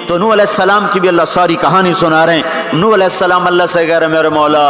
تو نوح علیہ السلام کی بھی اللہ ساری کہانی سنا رہے ہیں. نوح علیہ السلام اللہ سے کہہ رہے میرے مولا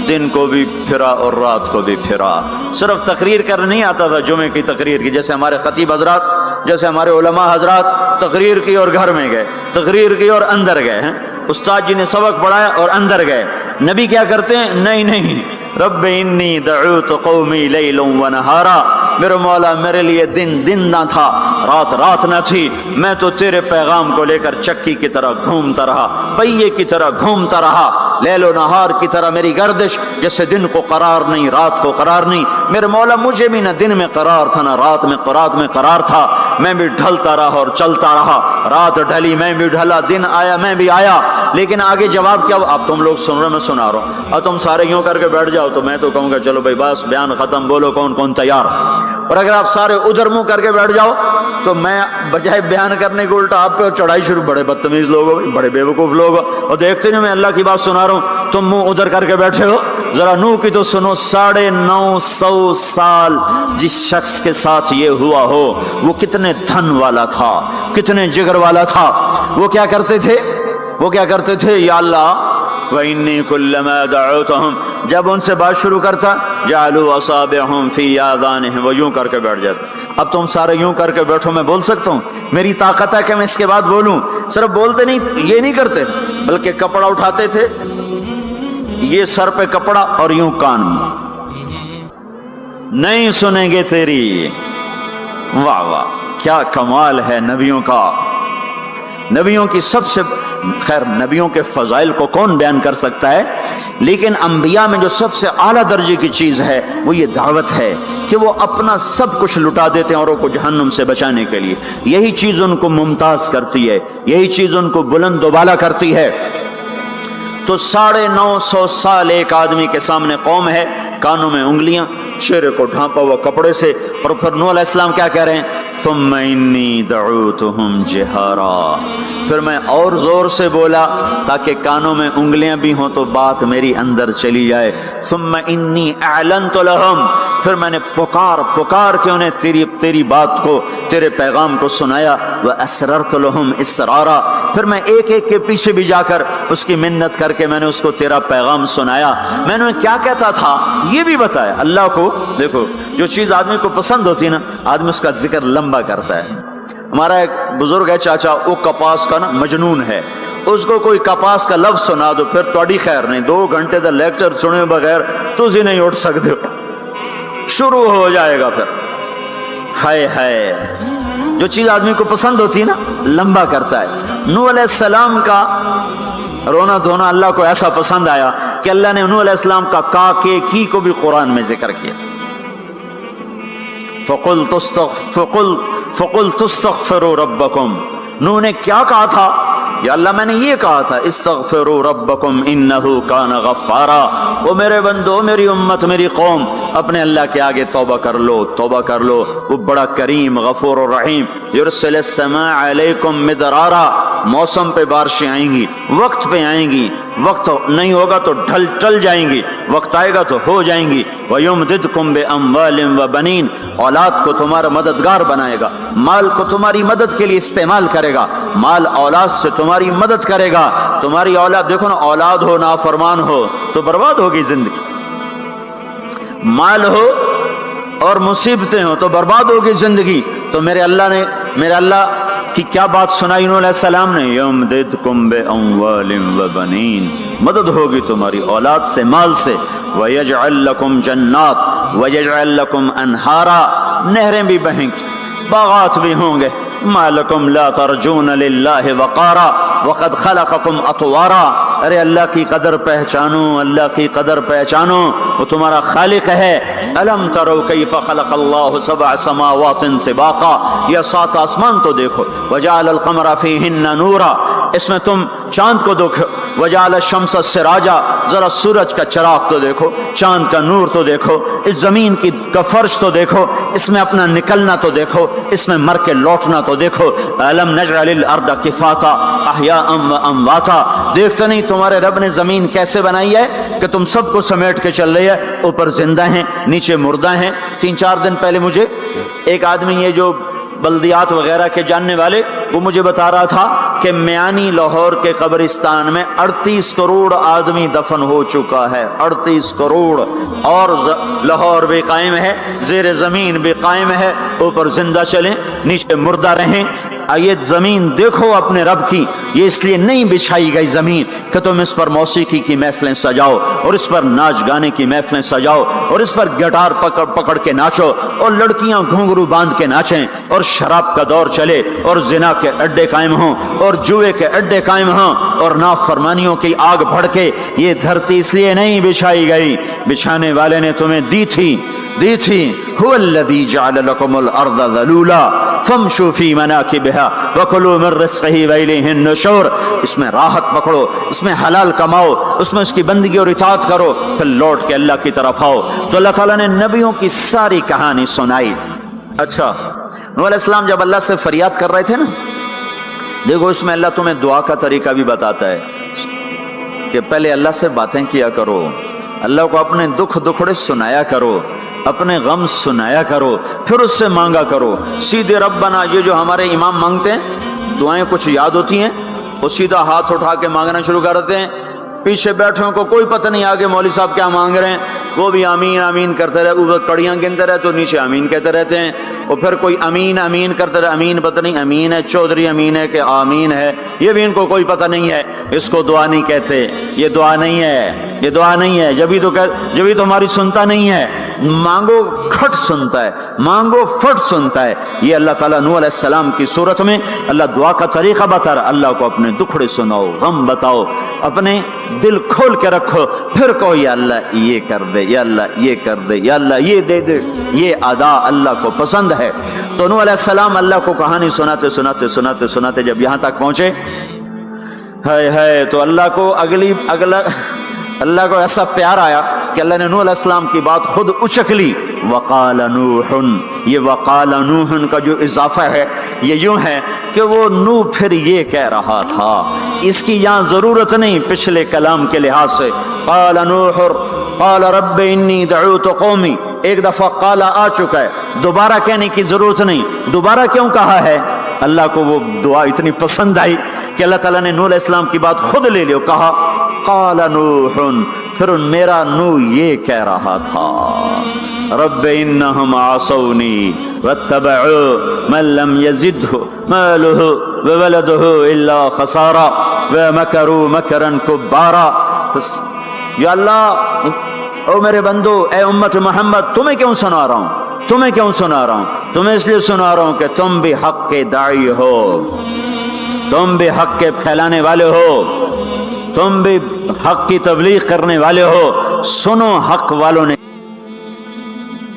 دن کو بھی پھرا اور رات کو بھی پھرا. صرف تقریر کرنے نہیں آتا تھا جمعے کی تقریر کی، جیسے ہمارے خطیب حضرات، جیسے ہمارے علماء حضرات تقریر کی اور گھر میں گئے، تقریر کی اور اندر گئے ہیں، استاد جی نے سبق پڑھایا اور اندر گئے. نبی کیا کرتے ہیں؟ نہیں، رب انی دعوت قومی لیلا ونہارا، میرے مولا میرے لیے دن نہ تھا، رات نہ تھی، میں تو تیرے پیغام کو لے کر چکی کی طرح گھومتا رہا، پہیے کی طرح گھومتا رہا، لیل و نہار کی طرح میری گردش، جیسے دن کو قرار نہیں رات کو قرار نہیں. میرے مولا مجھے بھی نہ دن میں قرار تھا نہ رات میں قرار تھا، میں بھی ڈھلتا رہا اور چلتا رہا، رات ڈھلی میں بھی ڈھلا، دن آیا میں بھی آیا. لیکن آگے جواب کیا؟ اب تم لوگ سن رہے میں سنا رہا ہوں، اور تم سارے یوں کر کے بیٹھ جاؤ تو میں تو کہوں گا چلو بھائی بس بیان ختم، بولو کون تیار. اور اگر آپ سارے ادھر منہ کر کے بیٹھ جاؤ تو میں بجائے بیان کرنے کو الٹا آپ پہ چڑھائی شروع. بڑے بدتمیز لوگ ہو، بڑے بیوقوف لوگ ہو، اور دیکھتے نہیں میں اللہ کی بات سنا رہا ہوں، تم منہ ادھر کر کے بیٹھے ہو. ذرا نوح کی تو سنو. 950 سال جس شخص کے ساتھ یہ ہوا ہو وہ کتنے دھن والا تھا، کتنے جگر والا تھا. وہ کیا کرتے تھے؟ یا اللہ وَإِنِّي كُلَّمَا دَعَوْتُهُمْ، جب ان سے بات شروع کرتا جَعَلُوا أَصَابِعَهُمْ فِي آذَانِهِمْ، وہ یوں کر کے بیٹھ جاتا. اب تم سارے یوں کر کے بیٹھو، میں بول سکتا ہوں؟ میری طاقت ہے کہ میں اس کے بعد بولوں؟ صرف بولتے نہیں، یہ نہیں کرتے، بلکہ کپڑا اٹھاتے تھے، یہ سر پہ کپڑا اور یوں کان میں، نہیں سنیں گے تیری. واہ واہ کیا کمال ہے نبیوں کا. نبیوں کی سب سے خیر، نبیوں کے فضائل کو کون بیان کر سکتا ہے، لیکن انبیاء میں جو سب سے اعلیٰ درجے کی چیز ہے وہ یہ دعوت ہے کہ وہ اپنا سب کچھ لٹا دیتے ہیں اوروں کو جہنم سے بچانے کے لیے. یہی چیز ان کو ممتاز کرتی ہے، یہی چیز ان کو بلند و بالا کرتی ہے. تو 950 سال ایک آدمی کے سامنے قوم ہے، کانوں میں انگلیاں، چہرے کو ڈھانپا ہوا کپڑے سے، اور پھر نوح علیہ السلام کیا کہہ رہے ہیں؟ ثم انی دعوتہم جہارا، پھر میں اور زور سے بولا تاکہ کانوں میں انگلیاں بھی ہوں تو بات میری اندر چلی جائے. ثم انی اعلنت لہم، پھر میں نے پکار کے انہیں تیری بات کو، تیرے پیغام کو سنایا. واسررت لہم اسرارا، پھر میں ایک کے پیچھے بھی جا کر اس کی منت کر کے میں نے اس کو تیرا پیغام سنایا. میں نے کیا کہتا تھا یہ بھی بتایا. اللہ کو دیکھو، جو چیز آدمی کو پسند ہوتی ہے نا، آدمی اس کا ذکر لمبا کرتا ہے. ہمارا ایک بزرگ ہے چاچا، وہ کپاس کا نا مجنون ہے، اس کو کوئی کپاس کا لفظ سنا دو پھر تھوڑی خیر نہیں، 2 گھنٹے تک لیکچر سنے بغیر تسی نہیں اٹھ سکتے ہو، شروع ہو جائے گا. پھر ہائے جو چیز آدمی کو پسند ہوتی ہے نا لمبا کرتا ہے. نوح علیہ السلام کا رونا دھونا اللہ کو ایسا پسند آیا کہ اللہ نے نوح علیہ السلام کا کی کو بھی قرآن میں ذکر کیا. فَقُلْتُ اسْتَغْفِرُوا رَبَّكُمْ، نوح نے کیا کہا تھا؟ یا اللہ میں نے یہ کہا تھا استغفروا ربکم انہو کان غفارا، وہ میرے بندو، میری امت، میری قوم، اپنے اللہ کے آگے توبہ کر لو، وہ بڑا کریم غفور و رحیم. یرسل السماء علیکم مدرارا، موسم پہ بارشیں آئیں گی، وقت پہ آئیں گی، وقت نہیں ہوگا تو ٹل جائیں گی، وقت آئے گا تو ہو جائیں گی. وَيُمْدِدْكُمْ بِأَمْوَالٍ وَبَنِينَ، اولاد کو تمہارا مددگار بنائے گا، مال کو تمہاری مدد کے لیے استعمال کرے گا، مال اولاد سے تمہاری مدد کرے گا. تمہاری اولاد دیکھو نا، اولاد ہو نافرمان ہو تو برباد ہوگی زندگی، مال ہو اور مصیبتیں ہو تو برباد ہوگی زندگی. تو میرے اللہ کی کیا بات سنائی نوح علیہ السلام نے؟ یمددکم باموال وبنین، مدد ہوگی تمہاری اولاد سے، مال سے. ویجعل لکم جنات ویجعل لکم انہارا، نہریں بھی بہیں گی، باغات بھی ہوں گے. ما لکم لا ترجون للہ وقارا وقد خلقکم اطوارا، ارے اللہ کی قدر پہچانو، اللہ کی قدر پہچانو، وہ تمہارا خالق ہے. الم تروا کیف خلق اللہ 7 سماوات طباقا، یہ 7 آسمان تو دیکھو. وجعل القمر فیہن نورا، اس میں تم چاند کو دیکھو. وجعل الشمس سراجا، ذرا سورج کا چراغ تو دیکھو، چاند کا نور تو دیکھو، اس زمین کا فرش تو دیکھو، اس میں اپنا نکلنا تو دیکھو، اس میں مر کے لوٹنا تو دیکھو. الم نجعل الارض کفاتا احیاء وامواتا، دیکھتے نہیں تمہارے رب نے زمین کیسے بنائی ہے کہ تم سب کو سمیٹ کے چل رہی ہے، اوپر زندہ ہیں نیچے مردہ ہیں. 3-4 دن پہلے مجھے ایک آدمی، یہ جو بلدیات وغیرہ کے جاننے والے، وہ مجھے بتا رہا تھا کہ میانی لاہور کے قبرستان میں 38 کروڑ آدمی دفن ہو چکا ہے، 38 کروڑ، اور لاہور بھی قائم ہے، زیر زمین بھی قائم ہے، اوپر زندہ چلیں نیچے مردہ رہیں۔ یہ زمین دیکھو اپنے رب کی، یہ اس لیے نہیں بچھائی گئی زمین کہ تم اس پر موسیقی کی محفلیں سجاؤ اور اس پر ناچ گانے کی محفلیں سجاؤ اور اس پر گٹار پکڑ پکڑ کے ناچو اور لڑکیاں گھنگرو باندھ کے ناچیں اور شراب کا دور چلے اور زنا کے اڈے قائم ہوں اور جوئے کے اڈے قائم ہوں اور نافرمانیوں کی آگ بھڑکے۔ یہ دھرتی اس لیے نہیں بچھائی گئی، بچھانے والے نے تمہیں دی تھی هو الذي جعل لكم الارض ذلولا فامشوا في مناكبها وكلوا من رزقه واليه النشور۔ اس میں راحت پکڑو، اس میں حلال کماؤ، اس میں اس کی بندگی اور اطاعت کرو، پھر لوٹ کے اللہ کی طرف آؤ۔ تو اللہ تعالیٰ نے نبیوں کی ساری کہانی سنائی۔ اچھا، نوح علیہ السلام جب اللہ سے فریاد کر رہے تھے نا، دیکھو اس میں اللہ تمہیں دعا کا طریقہ بھی بتاتا ہے کہ پہلے اللہ سے باتیں کیا کرو، اللہ کو اپنے دکھ دکھڑے سنایا کرو، اپنے غم سنایا کرو، پھر اس سے مانگا کرو۔ سیدھے ربنا یہ جو ہمارے امام مانگتے ہیں، دعائیں کچھ یاد ہوتی ہیں، وہ سیدھا ہاتھ اٹھا کے مانگنا شروع کر دیتے ہیں، پیچھے بیٹھوں کو کوئی پتہ نہیں آگے مولوی صاحب کیا مانگ رہے ہیں، وہ بھی آمین آمین کرتے رہے، اوپر کڑیاں گنتے رہے تو نیچے آمین کہتے رہتے ہیں، اور پھر کوئی امین امین کرتے رہے، امین پتہ نہیں امین ہے چودھری امین ہے کہ آمین ہے، یہ بھی ان کو کوئی پتہ نہیں ہے، اس کو دعا نہیں کہتے، یہ دعا نہیں ہے، یہ دعا نہیں ہے، جبھی تو ہماری سنتا نہیں ہے، مانگو کھٹ سنتا ہے، مانگو فٹ سنتا ہے۔ یہ اللہ تعالیٰ نوح علیہ السلام کی صورت میں اللہ دعا کا طریقہ بتا رہا، اللہ کو اپنے دکھڑے سناؤ، غم بتاؤ، اپنے دل کھول کے رکھو، پھر کہو یا اللہ یہ کر دے، یا اللہ یہ کر دے، یا اللہ یہ دے دے۔ یہ ادا اللہ کو پسند ہے۔ تو نوح علیہ السلام اللہ کو کہانی سناتے سناتے سناتے سناتے جب یہاں تک پہنچے، ہے تو اللہ کو ایسا پیار آیا کہ اللہ نے نوح علیہ السلام کی بات خود اچک لی۔ وقال نوح، یہ وقال نوح کا جو اضافہ ہے یہ یوں ہے کہ وہ نوح پھر یہ کہہ رہا تھا، اس کی یہاں ضرورت نہیں پچھلے کلام کے لحاظ سے۔ قال نوح قال رب انی دعوت قومی، ایک دفعہ قال آ چکا ہے، دوبارہ کہنے کی ضرورت نہیں۔ دوبارہ کیوں کہا ہے؟ اللہ کو وہ دعا اتنی پسند آئی کہ اللہ تعالیٰ نے نوح علیہ السلام کی بات خود لے لی، کہا قال نوح، پھر میرا نوح یہ کہہ رہا تھا رب انہم عصونی واتبعوا من لم یزدہ مالہ وولدہ الا خسارا ومکروا مکرا کبارا۔ یا اللہ، او میرے بندو، اے امت محمد، تمہیں کیوں سنا رہا ہوں؟ تمہیں کیوں سنا رہا ہوں؟ تمہیں اس لیے سنا رہا ہوں کہ تم بھی حق کے داعی ہو، تم بھی حق کے پھیلانے والے ہو، تم بھی حق کی تبلیغ کرنے والے ہو۔ سنو حق والوں نے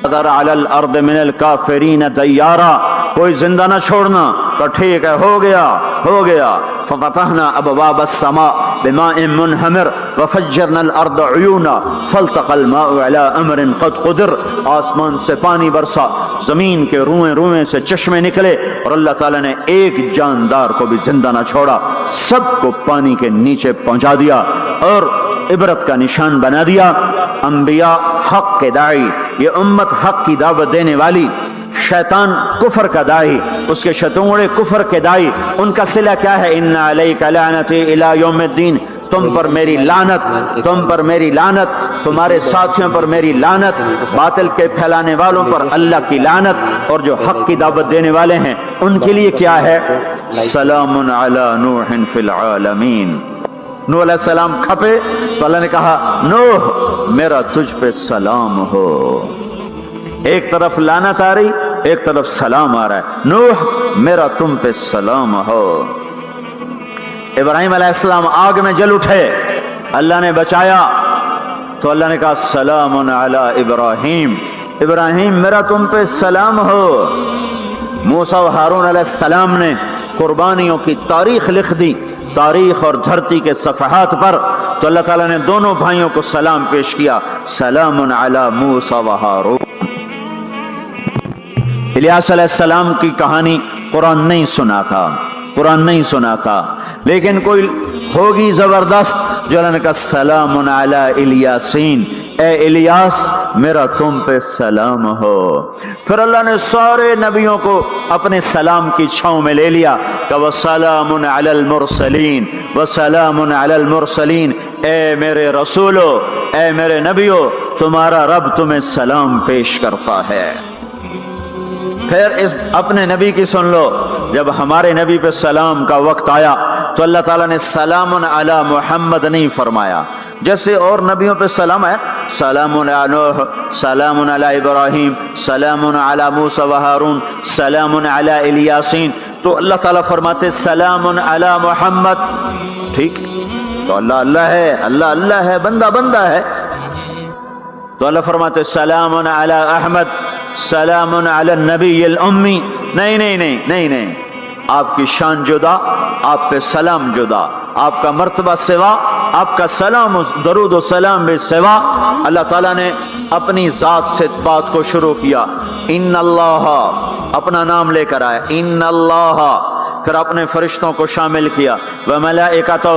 علی الارض من الکافرین دیارا، کوئی زندہ نہ چھوڑنا، تو ٹھیک ہے، ہو گیا۔ ففتحنا ابواب السماء بماء منہمر وفجرنا الارض عیونا فالتقى الماء على امر قد قدر، آسمان سے پانی برسا، زمین کے روئیں سے چشمے نکلے، اور اللہ تعالیٰ نے ایک جاندار کو بھی زندہ نہ چھوڑا، سب کو پانی کے نیچے پہنچا دیا اور عبرت کا نشان بنا دیا۔ انبیاء حق کے داعی، یہ امت حق کی دعوت دینے والی، شیطان کفر کا داعی، اس کے شتونڑے کفر کے داعی، ان کا صلہ کیا ہے؟ ان علیک لعنتی الی یوم الدین، تم پر میری لعنت، تم پر میری لعنت، تمہارے ساتھیوں پر میری لعنت، باطل کے پھیلانے والوں پر اللہ کی لعنت، اور جو حق کی دعوت دینے والے ہیں ان کے لیے کیا ہے؟ سلام علی نوح فی العالمین۔ نوح علیہ السلام کھپے تو اللہ نے کہا نوح میرا تجھ پہ سلام ہو۔ ایک طرف لعنت آ رہی، ایک طرف سلام آ رہا ہے، نوح میرا تم پہ سلام ہو۔ ابراہیم علیہ السلام آگ میں جل اٹھے، اللہ نے بچایا تو اللہ نے کہا سلام علی ابراہیم، ابراہیم میرا تم پہ سلام ہو۔ موسیٰ و ہارون علیہ السلام نے قربانیوں کی تاریخ لکھ دی، تاریخ اور دھرتی کے صفحات پر، تو اللہ تعالیٰ نے دونوں بھائیوں کو سلام پیش کیا، سلام علی موسیٰ و ہارون۔ الیاس علیہ السلام کی کہانی قرآن نہیں سنا تھا، لیکن کوئی ہوگی زبردست جو اللہ نے کہا سلام علی الیاسین، اے الیاس میرا تم پہ سلام ہو۔ پھر اللہ نے سارے نبیوں کو اپنے سلام کی چھاؤں میں لے لیا کہ وَسَلَامٌ عَلَى الْمُرْسَلِينَ وَسَلَامٌ عَلَى الْمُرْسَلِينَ، اے میرے رسولو، اے میرے نبیو، تمہارا رب تمہیں سلام پیش کرتا ہے۔ پھر اس اپنے نبی کی سن لو، جب ہمارے نبی پہ سلام کا وقت آیا تو اللہ تعالیٰ نے سلام علی محمد نہیں فرمایا، جیسے اور نبیوں پہ سلام ہے، سلام علی نوح، سلام علی ابراہیم، سلام علی موسیٰ و ہارون، سلام علی الیاسین، تو اللہ تعالیٰ فرماتے سلام علی محمد۔ ٹھیک، تو اللہ اللہ ہے، اللہ اللہ ہے، بندہ بندہ ہے، تو اللہ فرماتے سلام علی احمد، سلام علی النبی الامی۔ نہیں نہیں نہیں نہیں نہیں، آپ کی شان جدا، آپ پہ سلام جدا، آپ کا مرتبہ سوا، آپ کا سلام درود و سلام بھی سوا۔ اللہ تعالیٰ نے اپنی ذات سے بات کو شروع کیا، ان اللہ، اپنا نام لے کر آیا، ان اللہ، پھر اپنے فرشتوں کو شامل کیا، وملائکتہ،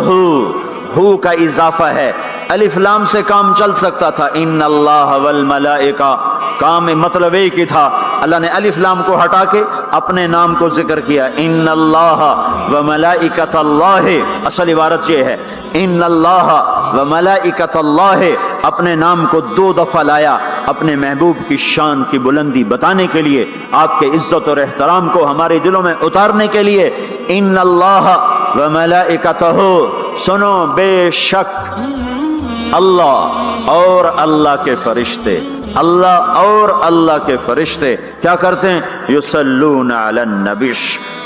ہو کا اضافہ ہے، الف لام سے کام چل سکتا تھا، ان اللہ والملائکہ، کام مطلب ایک ہی تھا، اللہ نے الف لام کو ہٹا کے اپنے نام کو ذکر کیا، ان اللہ وملائکۃ اللہ، اصل عبارت یہ ہے، ان اللہ وملائکۃ اللہ، اپنے نام کو 2 دفعہ لایا اپنے محبوب کی شان کی بلندی بتانے کے لیے، آپ کے عزت اور احترام کو ہمارے دلوں میں اتارنے کے لیے، ان اللہ وملائکتہ، سنو بے شک اللہ اور اللہ کے فرشتے، اللہ اور اللہ کے فرشتے کیا کرتے ہیں؟ یصلون علی النبی،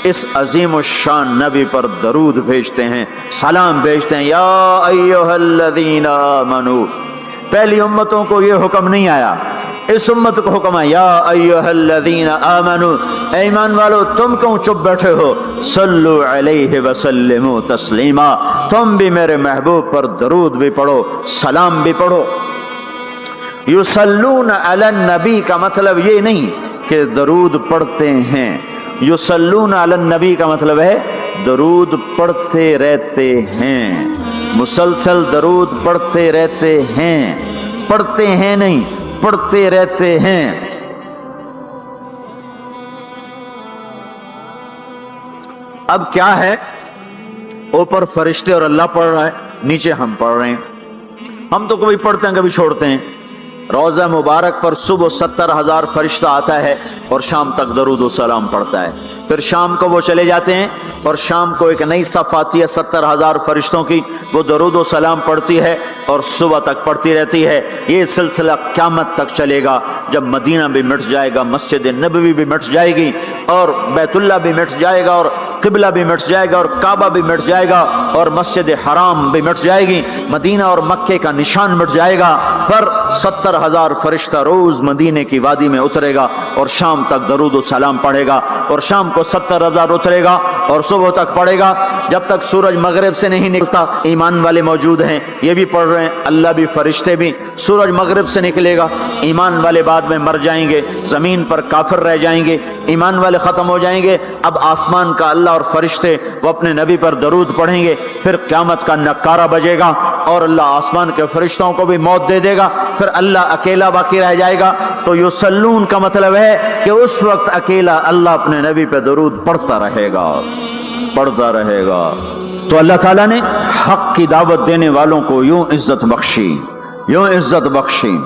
اس عظیم الشان نبی پر درود بھیجتے ہیں، سلام بھیجتے ہیں۔ یا ایھا الذین آمنو، پہلی امتوں کو یہ حکم نہیں آیا، اس امت کو حکم ہے، یا ایھا الذین آمنو، اے ایمان والو تم کیوں چپ بیٹھے ہو، صلو علیہ وسلموا تسلیما، تم بھی میرے محبوب پر درود بھی پڑھو، سلام بھی پڑھو۔ یصلون علی النبی کا مطلب یہ نہیں کہ درود پڑھتے ہیں، یصلون علی النبی کا مطلب ہے درود پڑھتے رہتے ہیں، مسلسل درود پڑھتے رہتے ہیں، پڑھتے ہیں نہیں، پڑھتے رہتے ہیں۔ اب کیا ہے، اوپر فرشتے اور اللہ پڑھ رہا ہے، نیچے ہم پڑھ رہے ہیں، ہم تو کبھی پڑھتے ہیں کبھی چھوڑتے ہیں۔ روزہ مبارک پر صبح 70,000 فرشتہ آتا ہے اور شام تک درود و سلام پڑھتا ہے، پھر شام کو وہ چلے جاتے ہیں اور شام کو ایک نئی صف آتی ہے 70,000 فرشتوں کی، وہ درود و سلام پڑھتی ہے اور صبح تک پڑھتی رہتی ہے۔ یہ سلسلہ قیامت تک چلے گا، جب مدینہ بھی مٹ جائے گا، مسجد نبوی بھی مٹ جائے گی، اور بیت اللہ بھی مٹ جائے گا، اور قبلہ بھی مٹ جائے گا، اور کعبہ بھی مٹ جائے گا، اور مسجد حرام بھی مٹ جائے گی، مدینہ اور مکے کا نشان مٹ جائے گا، پر 70,000 فرشتہ روز مدینے کی وادی میں اترے گا اور شام تک درود و سلام پڑھے گا، اور شام کو 70,000 اترے گا اور صبح تک پڑھے گا، جب تک سورج مغرب سے نہیں نکلتا۔ ایمان والے موجود ہیں، یہ بھی پڑھ رہے ہیں، اللہ بھی فرشتے بھی۔ سورج مغرب سے نکلے گا، ایمان والے بعد میں مر جائیں گے، زمین پر کافر رہ جائیں گے، ایمان والے ختم ہو جائیں گے، اب آسمان کا اللہ اور فرشتے وہ اپنے نبی پر درود پڑھیں گے، پھر قیامت کا نکارہ بجے گا اور اللہ آسمان کے فرشتوں کو بھی موت دے دے گا، پھر اللہ اکیلا باقی رہ جائے گا۔ تو یصلون کا مطلب ہے کہ اس وقت اکیلا اللہ اپنے نبی پہ درود پڑھتا رہے گا، پڑھتا رہے گا۔ تو اللہ تعالیٰ نے حق کی دعوت دینے والوں کو یوں عزت بخشی، یوں عزت بخشی۔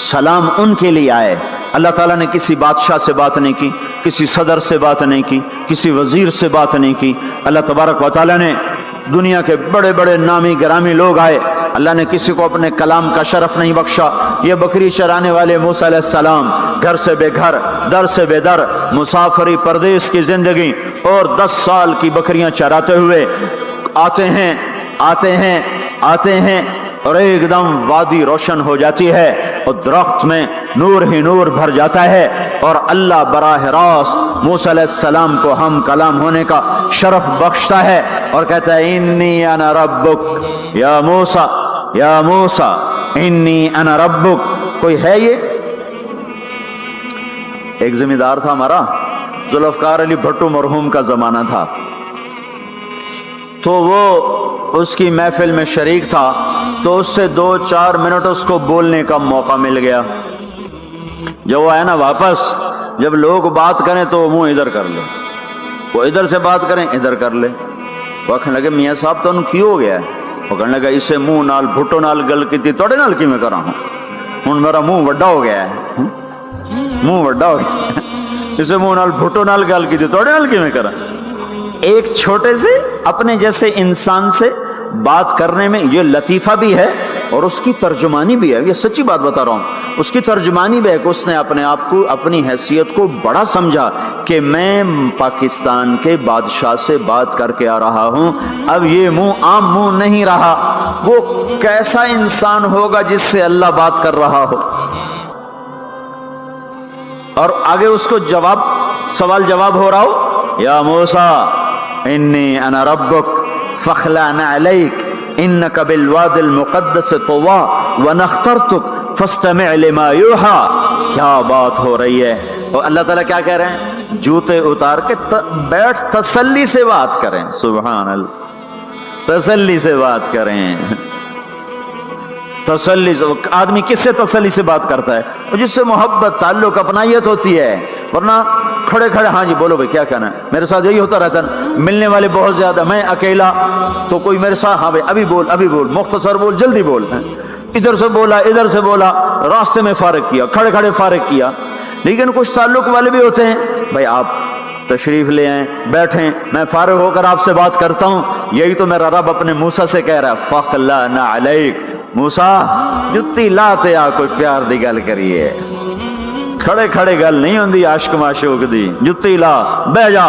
سلام ان کے لیے آئے، اللہ تعالیٰ نے کسی بادشاہ سے بات نہیں کی، کسی صدر سے بات نہیں کی، کسی وزیر سے بات نہیں کی، اللہ تبارک و تعالیٰ نے دنیا کے بڑے بڑے نامی گرامی لوگ آئے، اللہ نے کسی کو اپنے کلام کا شرف نہیں بخشا۔ یہ بکری چرانے والے موسیٰ علیہ السلام، گھر سے بے گھر، در سے بے در، مسافری پردیس کی زندگی، اور 10 سال کی بکریاں چراتے ہوئے آتے ہیں آتے ہیں آتے ہیں، اور ایک دم وادی روشن ہو جاتی ہے اور درخت میں نور ہی نور بھر جاتا ہے، اور اللہ براہ راست موسیٰ علیہ السلام کو ہم کلام ہونے کا شرف بخشتا ہے اور کہتا ہے انی انا ربک یا موسیٰ، یا موسیٰ انی انا ربک۔ کوئی ہے یہ؟ ایک ذمہ دار تھا ہمارا، ذوالفقار علی بھٹو مرحوم کا زمانہ تھا، تو وہ اس کی محفل میں شریک تھا تو اس سے 2-4 منٹ اس کو بولنے کا موقع مل گیا. جب وہ آیا نا واپس، جب لوگ بات کریں تو وہ منہ ادھر کر لے، وہ ادھر سے بات کریں ادھر کر لے. وہ کہنے لگے میاں صاحب تو ان کی ہو گیا ہے. وہ کہنے لگا اسے منہ نال بھٹو نال گل کی تھی توڑے نال کی میں کرا ہوں میرا منہ وڈا ہو گیا ہے، منہ وڈا ہو گیا. اسے منہ نال بھٹو نال گل کی تھی توڑے نال کی میں کرا. ایک چھوٹے سے اپنے جیسے انسان سے بات کرنے میں یہ لطیفہ بھی ہے اور اس کی ترجمانی بھی ہے. یہ سچی بات بتا رہا ہوں، اس کی ترجمانی بھی ہے کہ اس نے اپنے آپ کو، اپنی حیثیت کو بڑا سمجھا کہ میں پاکستان کے بادشاہ سے بات کر کے آ رہا ہوں. اب یہ منہ عام منہ نہیں رہا. وہ کیسا انسان ہوگا جس سے اللہ بات کر رہا ہو. اور آگے اس کو جواب، سوال جواب ہو رہا ہو، یا موسیٰ انی انا ربک فاخلع نعلیک انک بالواد المقدس طویٰ وانا اخترتک فاستمع لما یوحیٰ. کیا بات ہو رہی ہے. اور اللہ تعالیٰ کیا کہہ رہے ہیں؟ جوتے اتار کے بیٹھ، تسلی سے بات کریں. سبحان اللہ، تسلی سے بات کریں. تسلی سے آدمی کس سے تسلی سے بات کرتا ہے؟ جس سے محبت، تعلق، اپنائیت ہوتی ہے. ورنہ کھڑے کھڑے ہاں جی بولو بھائی کیا کہنا ہے. میرے ساتھ یہی ہوتا رہتا ہے، ملنے والے بہت زیادہ، میں اکیلا تو کوئی میرے ساتھ ہاں بھائی ابھی بول مختصر بول جلدی بول. ادھر سے بولا ادھر سے بولا، راستے میں فارغ کیا، کھڑے کھڑے فارغ کیا. لیکن کچھ تعلق والے بھی ہوتے ہیں، بھائی آپ تشریف لے آئیں، بیٹھیں، میں فارغ ہو کر آپ سے بات کرتا ہوں. یہی تو میرا رب اپنے موسیٰ سے کہہ رہا ہے، فاخلع نعلیک. موسیٰ جتی لاتے آ کوئی پیار دی گل کریے، کھڑے کھڑے گل نہیں ہوندی عاشق معشوق دی. جتی لا بہ جا.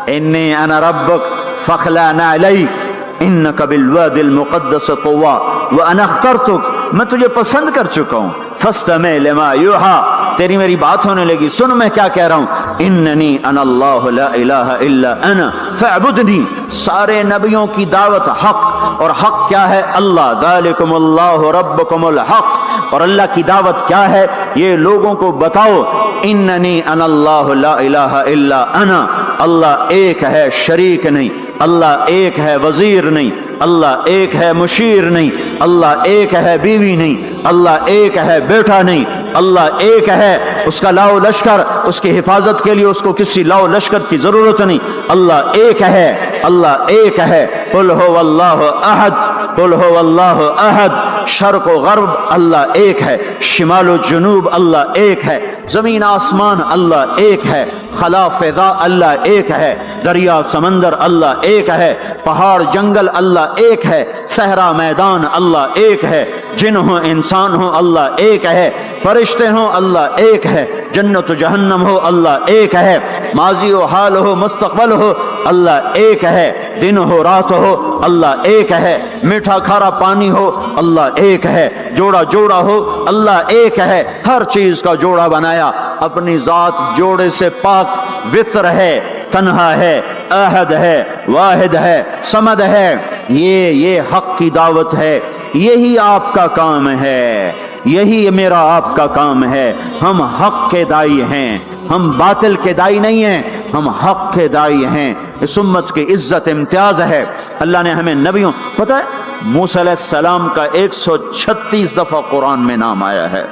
انی انا ربک فاخلع نعلیک انک بالواد المقدس طویٰ وانا اخترتک. میں تجھے پسند کر چکا ہوں. فاستمع لما یوحیٰ، تیری میری بات ہونے لگی، سن میں کیا کہہ رہا ہوں. اننی انا اللہ لا الہ الا انا فاعبدنی. سارے نبیوں کی دعوت حق، اور حق کیا ہے؟ اللہ. ذالکم اللہ ربکم الحق. اور اللہ کی دعوت کیا ہے؟ یہ لوگوں کو بتاؤ، اننی انا اللہ لا الہ الا انا. اللہ ایک ہے، شریک نہیں. اللہ ایک ہے، وزیر نہیں. اللہ ایک ہے، مشیر نہیں. اللہ ایک ہے، بیوی نہیں. اللہ ایک ہے، بیٹا نہیں. اللہ ایک ہے، اس کا لاؤ لشکر، اس کی حفاظت کے لیے اس کو کسی لاؤ لشکر کی ضرورت نہیں. اللہ ایک ہے، اللہ ایک ہے. قل هو اللہ احد، قل هو اللہ احد. شرق و غرب اللہ ایک ہے، شمال و جنوب اللہ ایک ہے، زمین آسمان اللہ ایک ہے، خلا فضا اللہ ایک ہے، دریا سمندر اللہ ایک ہے، پہاڑ جنگل اللہ ایک ہے، صحرا میدان اللہ ایک ہے، جن ہوں انسان ہوں اللہ ایک ہے، فرشتے ہوں اللہ ایک ہے، جنت و جہنم ہو اللہ ایک ہے، ماضی و حال ہو مستقبل ہو اللہ ایک ہے، دن ہو رات ہو اللہ ایک ہے، میٹھا کھارا پانی ہو اللہ ایک ہے، جوڑا جوڑا ہو اللہ ایک ہے. ہر چیز کا جوڑا بنایا. اپنی ذات جوڑے سے پاک، وطر ہے، تنہا ہے، احد ہے، واحد ہے، صمد ہے. یہ حق کی دعوت ہے. یہی آپ کا کام ہے، یہی میرا آپ کا کام ہے. ہم حق کے دائی ہیں، ہم باطل کے دائی نہیں ہیں، ہم حق کے دائی ہیں. اس امت کی عزت امتیاز ہے. اللہ نے ہمیں نبیوں، پتہ ہے موسیٰ علیہ السلام کا 136 دفعہ قرآن میں نام آیا ہے.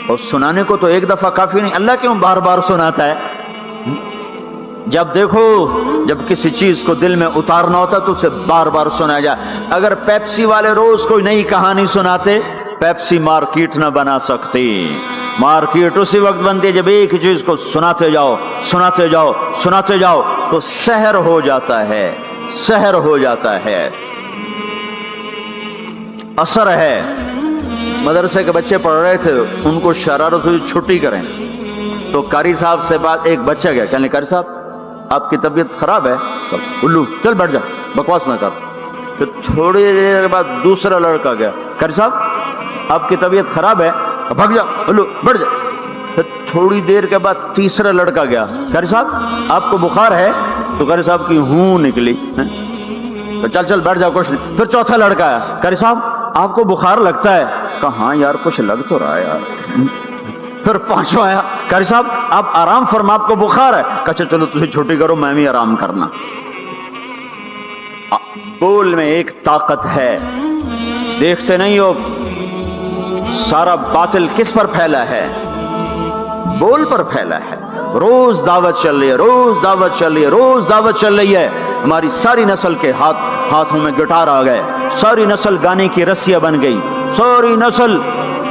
اور سنانے کو تو ایک دفعہ کافی نہیں. اللہ کیوں بار بار سناتا ہے؟ جب دیکھو، جب کسی چیز کو دل میں اتارنا ہوتا تو اسے بار بار سنایا جائے. اگر پیپسی والے روز کوئی نئی کہانی سناتے، پیپسی مارکیٹ نہ بنا سکتی. مارکیٹ اسی وقت بنتی ہے جب ایک ہی چیز کو سناتے جاؤ سناتے جاؤ سناتے جاؤ تو سحر ہو جاتا ہے، سحر ہو جاتا ہے، اثر ہے. مدرسے کے بچے پڑھ رہے تھے، ان کو شرارت ہوئی چھٹی کریں تو قاری صاحب سے بات، ایک بچہ گیا کہنے قاری صاحب آپ کی طبیعت خراب ہے. الو چل بیٹھ جا، بکواس نہ کر. پھر تھوڑی دیر بعد دوسرا لڑکا گیا، قاری صاحب آپ کی طبیعت خراب ہے، بھگ جا، الو بیٹھ جا. پھر تھوڑی دیر کے بعد تیسرا لڑکا گیا، قاری صاحب آپ کو بخار ہے؟ تو قاری صاحب کی ہوں نکلی، چل چل بیٹھ جا کچھ نہیں. پھر چوتھا لڑکا آیا، قاری صاحب آپ کو بخار لگتا ہے؟ کہا ہاں یار کچھ لگ تو رہا ہے یار. پھر پانچواں آیا، قاری صاحب آپ آرام فرما، آپ کو بخار ہے؟ کہا چلو تجھے چھٹی کرو، میں بھی آرام کرنا. بول میں ایک طاقت ہے. دیکھتے نہیں ہو سارا باطل کس پر پھیلا ہے؟ بول پر پھیلا ہے. روز دعوت چل رہی ہے، روز دعوت چل رہی ہے، روز دعوت چل رہی ہے. ہماری ساری نسل کے ہاتھوں میں گٹار آ گئے، ساری نسل گانے کی رسیاں بن گئی، ساری نسل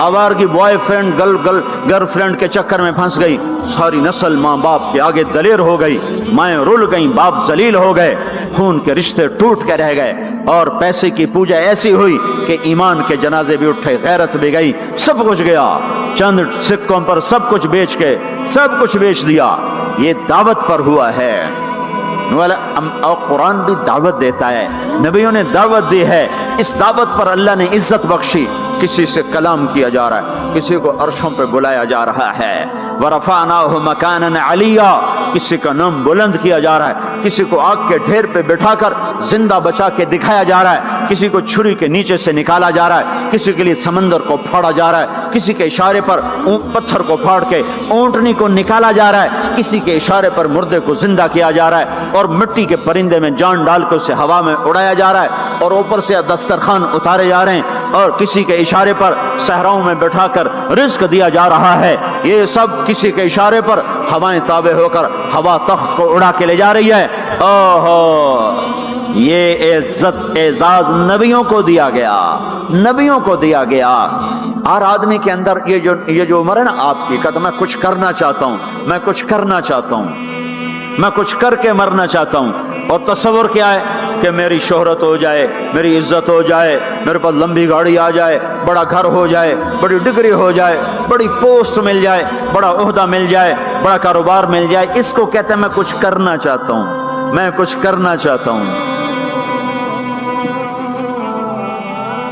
آوارگی بوائے فرینڈ گرل فرینڈ کے چکر میں پھنس گئی، ساری نسل ماں باپ کے آگے دلیر ہو گئی، مائیں رول گئیں، باپ ذلیل ہو گئے، خون کے رشتے ٹوٹ کے رہ گئے، اور پیسے کی پوجا ایسی ہوئی کہ ایمان کے جنازے بھی اٹھے، غیرت بھی گئی، سب کچھ گیا. چند سکوں پر سب کچھ بیچ کے سب کچھ بیچ دیا. یہ دعوت پر ہوا ہے. اور قرآن بھی دعوت دیتا ہے، نبیوں نے دعوت دی ہے. اس دعوت پر اللہ نے عزت بخشی. کسی سے کلام کیا جا رہا ہے، کسی کو عرشوں پہ بلایا جا رہا ہے. وَرَفَعْنَاهُ مَكَانًا عَلِيًّا، کسی کا نام بلند کیا جا رہا ہے، کسی کو آگ کے ڈھیر پہ بٹھا کر زندہ بچا کے دکھایا جا رہا ہے، کسی کو چھری کے نیچے سے نکالا جا رہا ہے، کسی کے لیے سمندر کو پھاڑا جا رہا ہے، کسی کے اشارے پر پتھر کو پھاڑ کے اونٹنی کو نکالا جا رہا ہے، کسی کے اشارے پر مردے کو زندہ کیا جا رہا ہے، اور مٹی کے پرندے میں جان ڈال کے اسے ہوا میں اڑایا جا رہا ہے، اور اوپر سے دسترخوان اتارے جا رہے ہیں، اور کسی کے اشارے پر صحراؤں میں بٹھا کر رزق دیا جا رہا ہے. یہ سب کسی کے اشارے پر ہوائیں تابع ہو کر ہوا تخت کو اڑا کے لے جا رہی ہے. اوہو، یہ عزت اعزاز نبیوں کو دیا گیا، نبیوں کو دیا گیا. ہر آدمی کے اندر یہ جو عمر ہے نا آپ کی، کہتا میں کچھ کرنا چاہتا ہوں، میں کچھ کرنا چاہتا ہوں، میں کچھ کر کے مرنا چاہتا ہوں. اور تصور کیا ہے کہ میری شہرت ہو جائے، میری عزت ہو جائے، میرے پاس لمبی گاڑی آ جائے، بڑا گھر ہو جائے، بڑی ڈگری ہو جائے، بڑی پوسٹ مل جائے، بڑا عہدہ مل جائے، بڑا کاروبار مل جائے. اس کو کہتے ہیں میں کچھ کرنا چاہتا ہوں، میں کچھ کرنا چاہتا ہوں.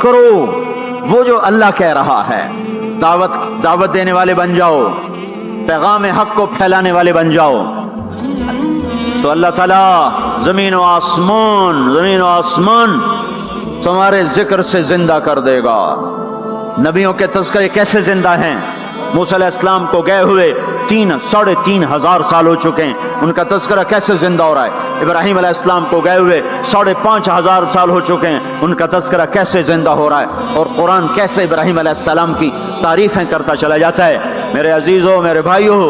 کرو وہ جو اللہ کہہ رہا ہے. دعوت دینے والے بن جاؤ، پیغام حق کو پھیلانے والے بن جاؤ، تو اللہ تعالیٰ زمین و آسمان تمہارے ذکر سے زندہ کر دے گا. نبیوں کے تذکرے کیسے زندہ ہیں؟ موسیٰ علیہ السلام کو گئے ہوئے 3,500 سال ہو چکے ہیں، ان کا تذکرہ کیسے زندہ ہو رہا ہے؟ ابراہیم علیہ السلام کو گئے ہوئے 5,500 سال ہو چکے ہیں، ان کا تذکرہ کیسے زندہ ہو رہا ہے؟ اور قرآن کیسے ابراہیم علیہ السلام کی تعریفیں کرتا چلا جاتا ہے. میرے عزیزوں، میرے بھائیوں،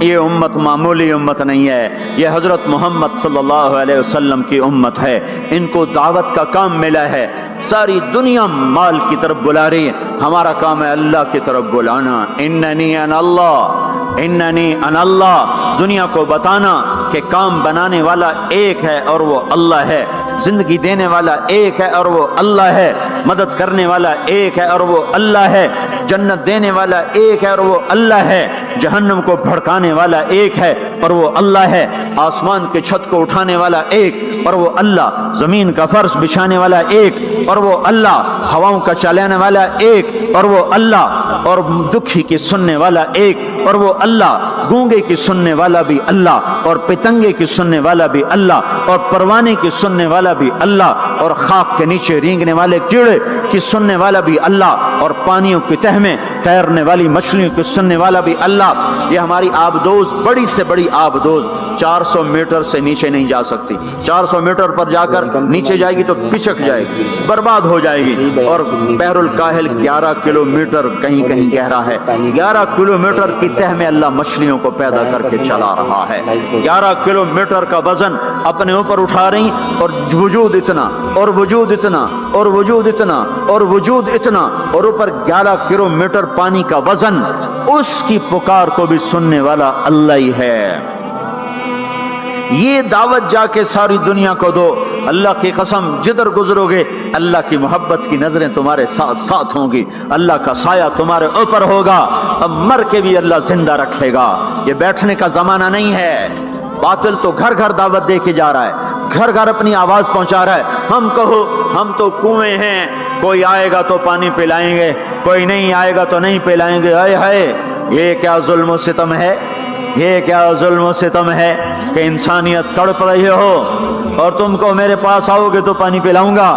یہ امت معمولی امت نہیں ہے، یہ حضرت محمد صلی اللہ علیہ وسلم کی امت ہے. ان کو دعوت کا کام ملا ہے. ساری دنیا مال کی طرف بلا رہی ہے، ہمارا کام ہے اللہ کی طرف بلانا. اننی انا اللہ، اننی انا اللہ، دنیا کو بتانا کہ کام بنانے والا ایک ہے اور وہ اللہ ہے، زندگی دینے والا ایک ہے اور وہ اللہ ہے، مدد کرنے والا ایک ہے اور وہ اللہ ہے، جنت دینے والا ایک ہے اور وہ اللہ ہے، جہنم کو بھڑکانے والا ایک ہے اور وہ اللہ ہے، آسمان کے چھت کو اٹھانے والا ایک اور وہ اللہ، زمین کا فرش بچھانے والا ایک اور وہ اللہ، ہواؤں کا چلانے والا ایک اور وہ اللہ، اور دکھی کی سننے والا ایک اور وہ اللہ، گونگے کی سننے والا بھی اللہ، اور پتنگے کی سننے والا بھی اللہ، اور پروانے کی سننے والا بھی اللہ، اور خاک کے نیچے رینگنے والے کیڑے کی سننے والا بھی اللہ، اور پانیوں کی تہ میں تیرنے والی مچھلیوں کی سننے والا بھی اللہ. یہ ہماری آبدوز، بڑی سے بڑی آبدوز 400 میٹر سے نیچے نہیں جا سکتی. 400 میٹر پر جا کر نیچے جائے گی تو پچک جائے گی، برباد ہو جائے گی. اور بحر الکاہل 11 کلومیٹر کہیں کہیں گہرا ہے. 11 کلومیٹر کی تہ میں اللہ مچھلیوں کو پیدا کر کے چلا رہا ہے. 11 کلومیٹر کا وزن اپنے اوپر اٹھا رہی، اور وجود اتنا اور وجود اتنا اور وجود اتنا اور وجود اتنا، اور اوپر 11 کلومیٹر پانی کا وزن. اس کی پکار کو بھی سننے والا اللہ ہی ہے. یہ دعوت جا کے ساری دنیا کو دو. اللہ کی قسم، جدھر گزرو گے اللہ کی محبت کی نظریں تمہارے ساتھ ساتھ ہوں گی، اللہ کا سایہ تمہارے اوپر ہوگا. اب مر کے بھی اللہ زندہ رکھے گا. یہ بیٹھنے کا زمانہ نہیں ہے. باطل تو گھر گھر دعوت دے کے جا رہا ہے، گھر گھر اپنی آواز پہنچا رہا ہے. ہم کہو ہم تو کنویں ہیں، کوئی آئے گا تو پانی پلائیں گے، کوئی نہیں آئے گا تو نہیں پلائیں گے. ہائے ہائے، یہ کیا ظلم و ستم ہے، یہ کیا ظلم و ستم ہے کہ انسانیت تڑپ رہی ہو اور تم کو میرے پاس آؤ گے تو پانی پلاؤں گا.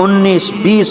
19-20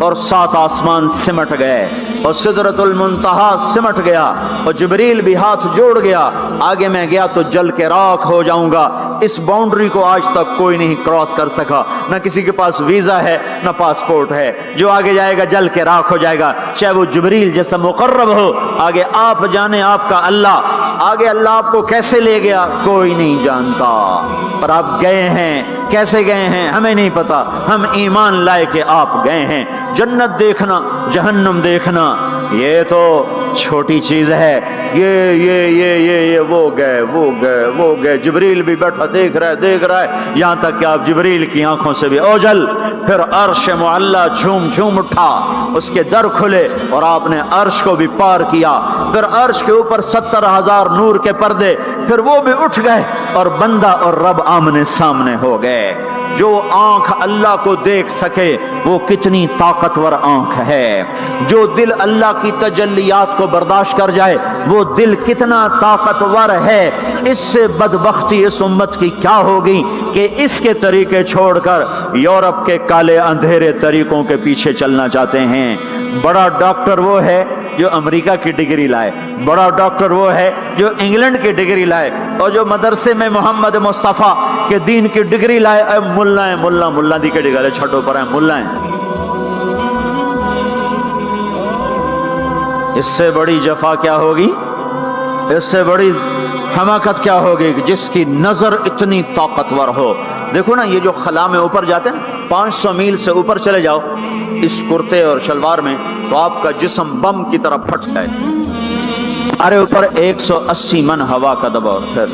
اور 7 آسمان سمٹ گئے اور سدرۃ المنتہا سمٹ گیا اور جبریل بھی ہاتھ جوڑ گیا، آگے میں گیا تو جل کے راکھ ہو جاؤں گا۔ اس باؤنڈری کو آج تک کوئی نہیں کراس کر سکا، نہ کسی کے پاس ویزا ہے نہ پاسپورٹ ہے۔ جو آگے جائے گا جل کے راکھ ہو جائے گا، چاہے وہ جبریل جیسا مقرب ہو۔ آگے آپ جانے آپ کا اللہ، آگے اللہ آپ کو کیسے لے گیا کوئی نہیں جانتا، پر آپ گئے ہیں۔ کیسے گئے ہیں ہمیں نہیں پتا، ہم ایمان لائے کہ آپ گئے ہیں۔ جنت دیکھنا جہنم دیکھنا یہ تو چھوٹی چیز ہے، یہ وہ گئے جبریل بھی بیٹھا دیکھ رہا ہے یہاں تک کہ آپ جبریل کی آنکھوں سے بھی اوجل۔ پھر عرش معلا جھوم اٹھا، اس کے در کھلے اور آپ نے عرش کو بھی پار کیا۔ پھر عرش کے اوپر 70,000 نور کے پردے، پھر وہ بھی اٹھ گئے اور بندہ اور رب آمنے سامنے ہو گئے۔ جو آنکھ اللہ کو دیکھ سکے وہ کتنی طاقتور آنکھ ہے، جو دل اللہ کی تجلیات کو برداشت کر جائے وہ دل کتنا طاقتور ہے۔ اس سے بدبختی اس امت کی کیا ہوگی کہ اس کے طریقے چھوڑ کر یورپ کے کالے اندھیرے طریقوں کے پیچھے چلنا چاہتے ہیں۔ بڑا ڈاکٹر وہ ہے جو امریکہ کی ڈگری لائے، بڑا ڈاکٹر وہ ہے جو انگلینڈ کی ڈگری لائے، اور جو مدرسے میں محمد مصطفیٰ کے دین کی ڈگری لائے ملا دی کے ڈگری چھٹوں پر ہیں ملا ہیں۔ اس سے بڑی جفا کیا ہوگی، اس سے بڑی حماقت کیا ہوگی کہ جس کی نظر اتنی طاقتور ہو۔ دیکھو نا یہ جو خلا میں اوپر جاتے ہیں 500 میل سے اوپر چلے جاؤ اس کرتے اور شلوار میں تو آپ کا جسم بم کی طرح پھٹ جائے۔ ہمارے اوپر 180 من ہوا کا دباؤ، پھر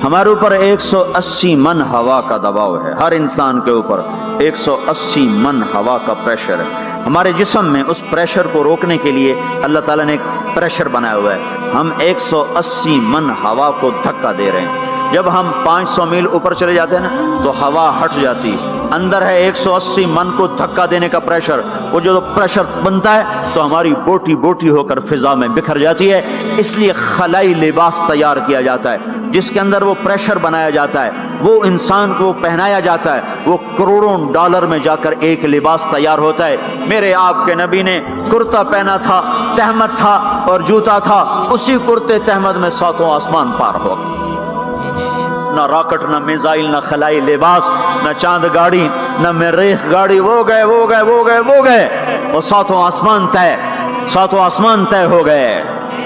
ہمارے اوپر 180 من ہوا کا دباؤ ہے، ہر انسان کے اوپر 180 من ہوا کا پریشر ہے۔ ہمارے جسم میں اس پریشر کو روکنے کے لیے اللہ تعالیٰ نے ایک پریشر بنایا ہوا ہے، ہم 180 من ہوا کو دھکا دے رہے ہیں۔ جب ہم 500 میل اوپر چلے جاتے ہیں نا تو ہوا ہٹ جاتی، اندر ہے 180 من کو دھکا دینے کا پریشر، وہ جو پریشر بنتا ہے تو ہماری بوٹی بوٹی ہو کر فضا میں بکھر جاتی ہے۔ اس لیے خلائی لباس تیار کیا جاتا ہے جس کے اندر وہ پریشر بنایا جاتا ہے، وہ انسان کو پہنایا جاتا ہے، وہ کروڑوں ڈالر میں جا کر ایک لباس تیار ہوتا ہے۔ میرے آپ کے نبی نے کرتا پہنا تھا، تہمت تھا اور جوتا تھا، اسی کرتے تہمت میں 7 آسمان پار ہو۔ نہ راکٹ، نہ میزائل، نہ خلائی لباس، نہ چاند گاڑی، نہ مریخ گاڑی، وہ گئے وہ 7 آسمان طے، 7 آسمان طے ہو گئے۔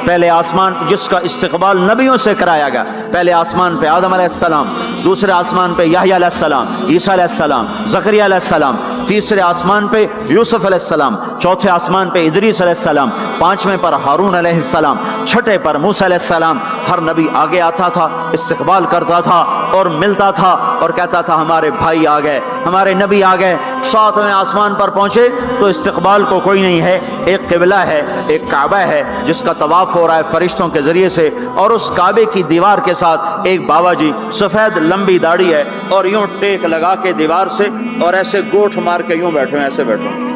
پہلے آسمان جس کا استقبال نبیوں سے کرایا گیا، پہلے آسمان پہ آدم علیہ السلام، دوسرے آسمان پہ یحییٰ علیہ السلام، عیسیٰ علیہ السلام، زکریا علیہ السلام، تیسرے آسمان پہ یوسف علیہ السلام، چوتھے آسمان پہ ادریس علیہ السلام، 5ویں پر ہارون علیہ السلام، 6ٹھے پر موسیٰ علیہ السلام۔ ہر نبی آگے آتا تھا، استقبال کرتا تھا اور ملتا تھا اور کہتا تھا ہمارے بھائی آ گئے، ہمارے نبی آ گئے۔ 7ویں آسمان پر پہنچے تو استقبال کو کوئی نہیں ہے، ایک قبلہ ہے، ایک کعبہ ہے جس کا طواف ہو رہا ہے فرشتوں کے ذریعے سے، اور اس کعبے کی دیوار کے ساتھ ایک بابا جی سفید لمبی داڑھی ہے اور یوں ٹیک لگا کے دیوار سے اور ایسے گوٹھ مار کے یوں بیٹھے ہیں، ایسے بیٹھے ہیں،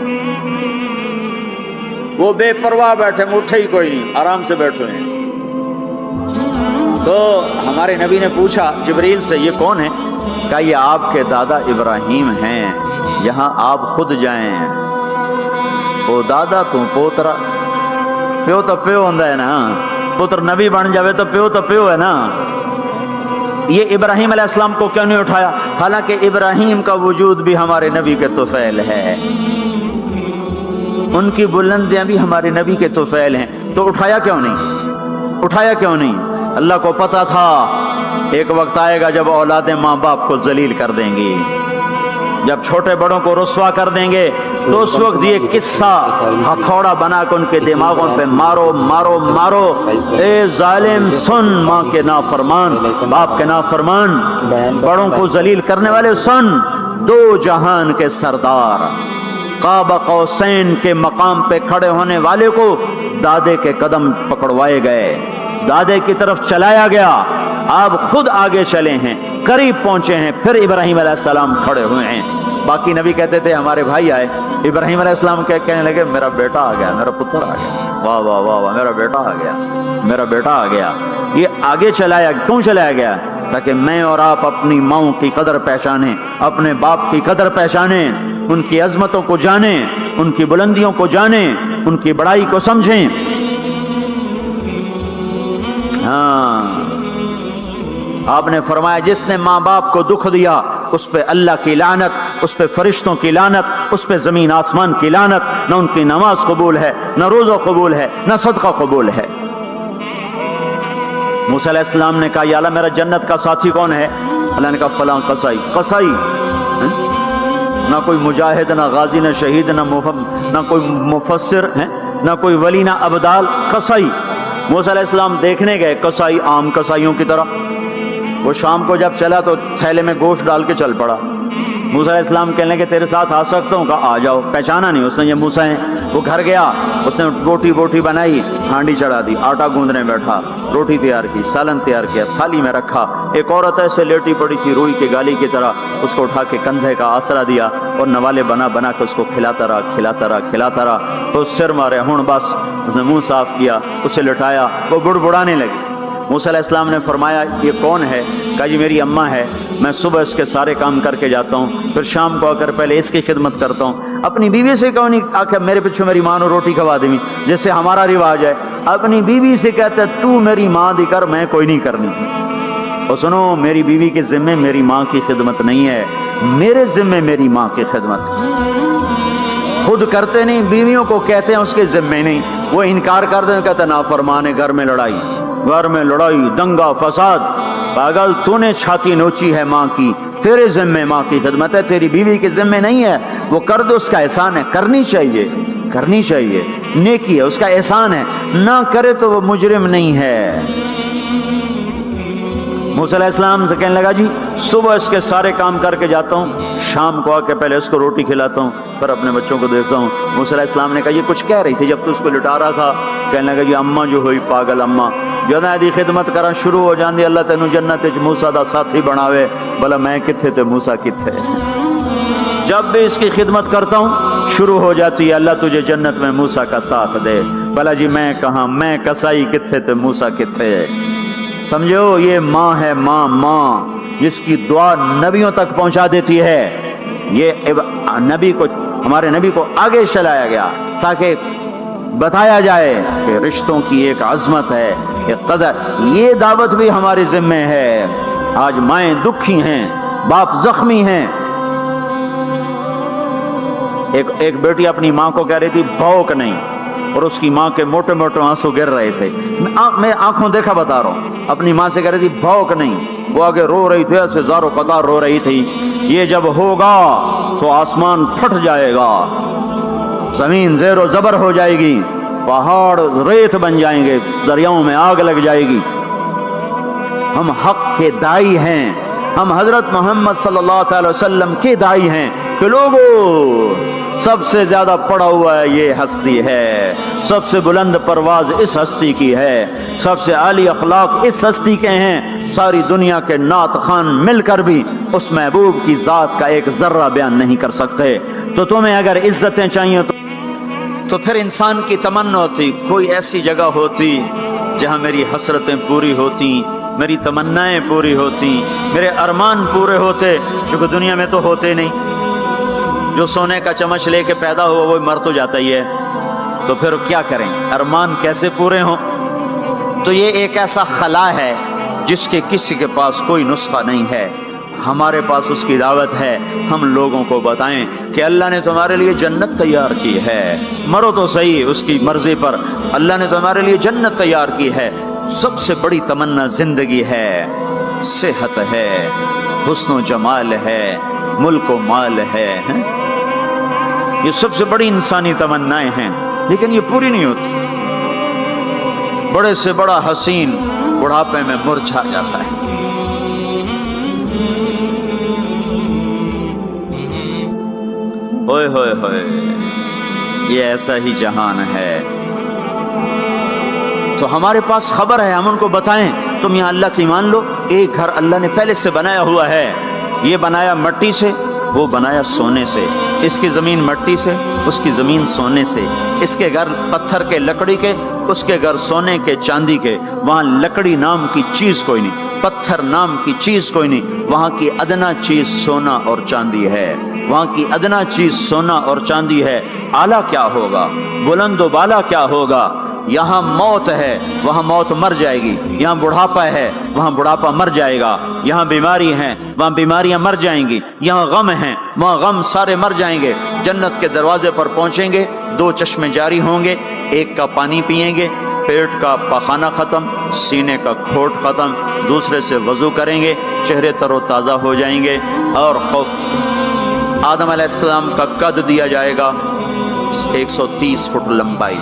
وہ بے پرواہ بیٹھے ہیں، اٹھے ہی کوئی نہیں، آرام سے بیٹھے ہیں۔ تو ہمارے نبی نے پوچھا جبریل سے یہ کون ہے؟ کہا یہ آپ کے دادا ابراہیم ہیں، یہاں آپ خود جائیں۔ او دادا تو پوترا، پیو تو پیو ہوندا ہے نا، پتر نبی بن جاوے تو پیو ہے نا۔ یہ ابراہیم علیہ السلام کو کیوں نہیں اٹھایا؟ حالانکہ ابراہیم کا وجود بھی ہمارے نبی کے طفیل ہے، ان کی بلندیاں بھی ہمارے نبی کے طفیل ہیں، تو اٹھایا کیوں نہیں؟ اللہ کو پتا تھا ایک وقت آئے گا جب اولادیں ماں باپ کو ذلیل کر دیں گی، جب چھوٹے بڑوں کو رسوا کر دیں گے، تو اس وقت یہ قصہ ہتھوڑا بنا کے ان کے دماغوں پہ مارو، اے ظالم سن، ماں کے نافرمان، باپ کے نافرمان، بڑوں کو ذلیل کرنے والے سن، 2 جہان کے سردار، قاب قوسین کے مقام پہ کھڑے ہونے والے کو دادے کے قدم پکڑوائے گئے، دادے کی طرف چلایا گیا، آپ خود آگے چلے ہیں، قریب پہنچے ہیں، پھر ابراہیم علیہ السلام کھڑے ہوئے ہیں۔ باقی نبی کہتے تھے ہمارے بھائی آئے، ابراہیم علیہ السلام کہنے لگے میرا بیٹا آ گیا، میرا پتر آ گیا، واہ واہ واہ واہ، میرا بیٹا آ گیا۔ یہ آگے کیوں چلایا گیا؟ تاکہ میں اور آپ اپنی ماؤں کی قدر پہچانیں، اپنے باپ کی قدر پہچانیں۔ ان کی عظمتوں کو جانیں، ان کی بلندیوں کو جانیں، ان کی بڑائی کو سمجھیں۔ ہاں، آپ نے فرمایا جس نے ماں باپ کو دکھ دیا اس پہ اللہ کی لعنت، اس پہ فرشتوں کی لعنت، اس پہ زمین آسمان کی لعنت، نہ ان کی نماز قبول ہے، نہ روزہ قبول ہے، نہ صدقہ قبول ہے۔ موسیٰ علیہ السلام نے کہا یا اللہ میرا جنت کا ساتھی کون ہے؟ اللہ نے کہا فلاں قصائی۔ قصائی نہ کوئی مجاہد، نہ غازی، نہ شہید، نہ کوئی مفسر ہے، نہ کوئی ولی، نہ ابدال، قصائی۔ موسیٰ علیہ السلام دیکھنے گئے، قصائی عام قصائیوں کی طرح۔ وہ شام کو جب چلا تو تھیلے میں گوشت ڈال کے چل پڑا۔ موسیٰ علیہ السلام کہنے لگے تیرے ساتھ آ سکتا ہوں؟ کہا آ جاؤ۔ پہچانا نہیں اس نے یہ موسیٰ ہیں۔ وہ گھر گیا، اس نے بوٹی بنائی، ہانڈی چڑھا دی، آٹا گوندنے بیٹھا، روٹی تیار کی، سالن تیار کیا، تھالی میں رکھا۔ ایک عورت ایسے لیٹی پڑی تھی روئی کی گالی کی طرح، اس کو اٹھا کے کندھے کا آسرا دیا اور نوالے بنا کے اس کو کھلاتا رہا۔ تو سر مارے ہون بس، اس نے منہ صاف کیا، اسے لٹایا، وہ بڑبڑانے لگی۔ موسیٰ علیہ السلام نے فرمایا یہ کون ہے؟ کہا جی میری اماں ہے، میں صبح اس کے سارے کام کر کے جاتا ہوں، پھر شام کو آ کر پہلے اس کی خدمت کرتا ہوں۔ اپنی بیوی سے کہو نہیں آ کے میرے پیچھے میری ماں نے روٹی کھوا دی، جیسے ہمارا رواج ہے۔ اپنی بیوی سے کہتا ہے تو میری ماں دی کر، میں کوئی نہیں کرنی۔ اور سنو، میری بیوی کے ذمے میری ماں کی خدمت نہیں ہے، میرے ذمے میری ماں کی خدمت۔ خود کرتے نہیں، بیویوں کو کہتے ہیں اس کے ذمے نہیں، وہ انکار کر دیں، کہتے نافرمان ہے، گھر میں لڑائی دنگا فساد۔ پاگل، تو نے چھاتی نوچی ہے ماں کی، تیرے ذمے ماں کی خدمت ہے، تیری بیوی کے ذمے نہیں ہے۔ وہ کر دو، اس کا احسان ہے، کرنی چاہیے، نیکی ہے، اس کا احسان ہے، نہ کرے تو وہ مجرم نہیں ہے۔ موسیٰ علیہ السلام سے کہنے لگا جی صبح اس کے سارے کام کر کے جاتا ہوں، شام کو آ کے پہلے اس کو روٹی کھلاتا ہوں، پھر اپنے بچوں کو دیکھتا ہوں۔ موسیٰ علیہ السلام نے کہا یہ کچھ کہہ رہی تھی جب تو اس کو لٹا رہا تھا؟ کہنے لگا جی اماں جو ہوئی پاگل اماں، جدوں دی خدمت کرنا شروع ہو جاندی اللہ تینوں جنت وچ موسیٰ دا ساتھی بناوے، بھلا میں کتھے تے موسیٰ کتھے۔ جب بھی اس کی خدمت کرتا ہوں شروع ہو جاتی ہے اللہ تجھے جنت میں موسیٰ کا ساتھ دے، بھلا جی میں کہاں، میں کسائی کتھے تے موسیٰ کتھے۔ سمجھو یہ ماں ہے، ماں جس کی دعا نبیوں تک پہنچا دیتی ہے۔ یہ نبی کو، ہمارے نبی کو آگے چلایا گیا تاکہ بتایا جائے کہ رشتوں کی ایک عظمت ہے، ایک قدر۔ یہ دعوت بھی ہمارے ذمہ ہے۔ آج مائیں دکھی ہیں، باپ زخمی ہیں۔ ایک بیٹی اپنی ماں کو کہہ رہی تھی بھوک نہیں، اور اس کی ماں کے موٹے موٹے آنسو گر رہے تھے۔ میں آنکھوں دیکھا بتا رہا ہوں، اپنی ماں سے کہہ رہی تھی بھوک نہیں، وہ آگے رو رہی تھی، ایسے زار و قطار رو رہی تھی۔ یہ جب ہوگا تو آسمان پھٹ جائے گا، زمین زیر و زبر ہو جائے گی، پہاڑ ریت بن جائیں گے، دریاؤں میں آگ لگ جائے گی۔ ہم حق کے دائی ہیں، ہم حضرت محمد صلی اللہ تعالی وسلم کے دائی ہیں کہ لوگوں سب سے زیادہ پڑھا ہوا ہے یہ ہستی ہے، سب سے بلند پرواز اس ہستی کی ہے، سب سے عالی اخلاق اس ہستی کے ہیں۔ ساری دنیا کے نعت خوان مل کر بھی اس محبوب کی ذات کا ایک ذرہ بیان نہیں کر سکتے۔ تو تمہیں اگر عزتیں چاہیے تو پھر انسان کی تمنا ہوتی کوئی ایسی جگہ ہوتی جہاں میری حسرتیں پوری ہوتی، میری تمنائیں پوری ہوتی، میرے ارمان پورے ہوتے، جو کہ دنیا میں تو ہوتے نہیں۔ جو سونے کا چمچ لے کے پیدا ہوا وہ مر تو جاتا ہی ہے، تو پھر کیا کریں؟ ارمان کیسے پورے ہوں؟ تو یہ ایک ایسا خلا ہے جس کے کسی کے پاس کوئی نسخہ نہیں ہے۔ ہمارے پاس اس کی دعوت ہے، ہم لوگوں کو بتائیں کہ اللہ نے تمہارے لیے جنت تیار کی ہے، مرو تو صحیح اس کی مرضی پر، اللہ نے تمہارے لیے جنت تیار کی ہے۔ سب سے بڑی تمنا زندگی ہے، صحت ہے، حسن و جمال ہے، ملک و مال ہے، یہ سب سے بڑی انسانی تمنائیں ہیں، لیکن یہ پوری نہیں ہوتی۔ بڑے سے بڑا حسین بڑھاپے میں مرجھا جاتا ہے۔ ہوئے ہوئے ہوئے، یہ ایسا ہی جہان ہے۔ تو ہمارے پاس خبر ہے، ہم ان کو بتائیں تم یہاں اللہ کی مان لو، ایک گھر اللہ نے پہلے سے بنایا ہوا ہے، یہ بنایا مٹی سے، وہ بنایا سونے سے، اس کی زمین مٹی سے، اس کی زمین سونے سے، اس کے گھر پتھر کے لکڑی کے، اس کے گھر سونے کے چاندی کے، وہاں لکڑی نام کی چیز کوئی نہیں، پتھر نام کی چیز کوئی نہیں، وہاں کی ادنا چیز سونا اور چاندی ہے۔ وہاں کی ادنا چیز سونا اور چاندی ہے، اعلیٰ کیا ہوگا، بلند و بالا کیا ہوگا۔ یہاں موت ہے، وہاں موت مر جائے گی، یہاں بڑھاپا ہے، وہاں بڑھاپا مر جائے گا، یہاں بیماری ہیں، وہاں بیماریاں مر جائیں گی، یہاں غم ہیں، وہاں غم سارے مر جائیں گے۔ جنت کے دروازے پر پہنچیں گے، 2 چشمے جاری ہوں گے، ایک کا پانی پئیں گے، پیٹ کا پاخانہ ختم، سینے کا کھوٹ ختم، دوسرے سے وضو کریں گے، چہرے تر و تازہ ہو جائیں گے۔ اور آدم علیہ السلام کا قد دیا جائے گا 130 فٹ لمبائی،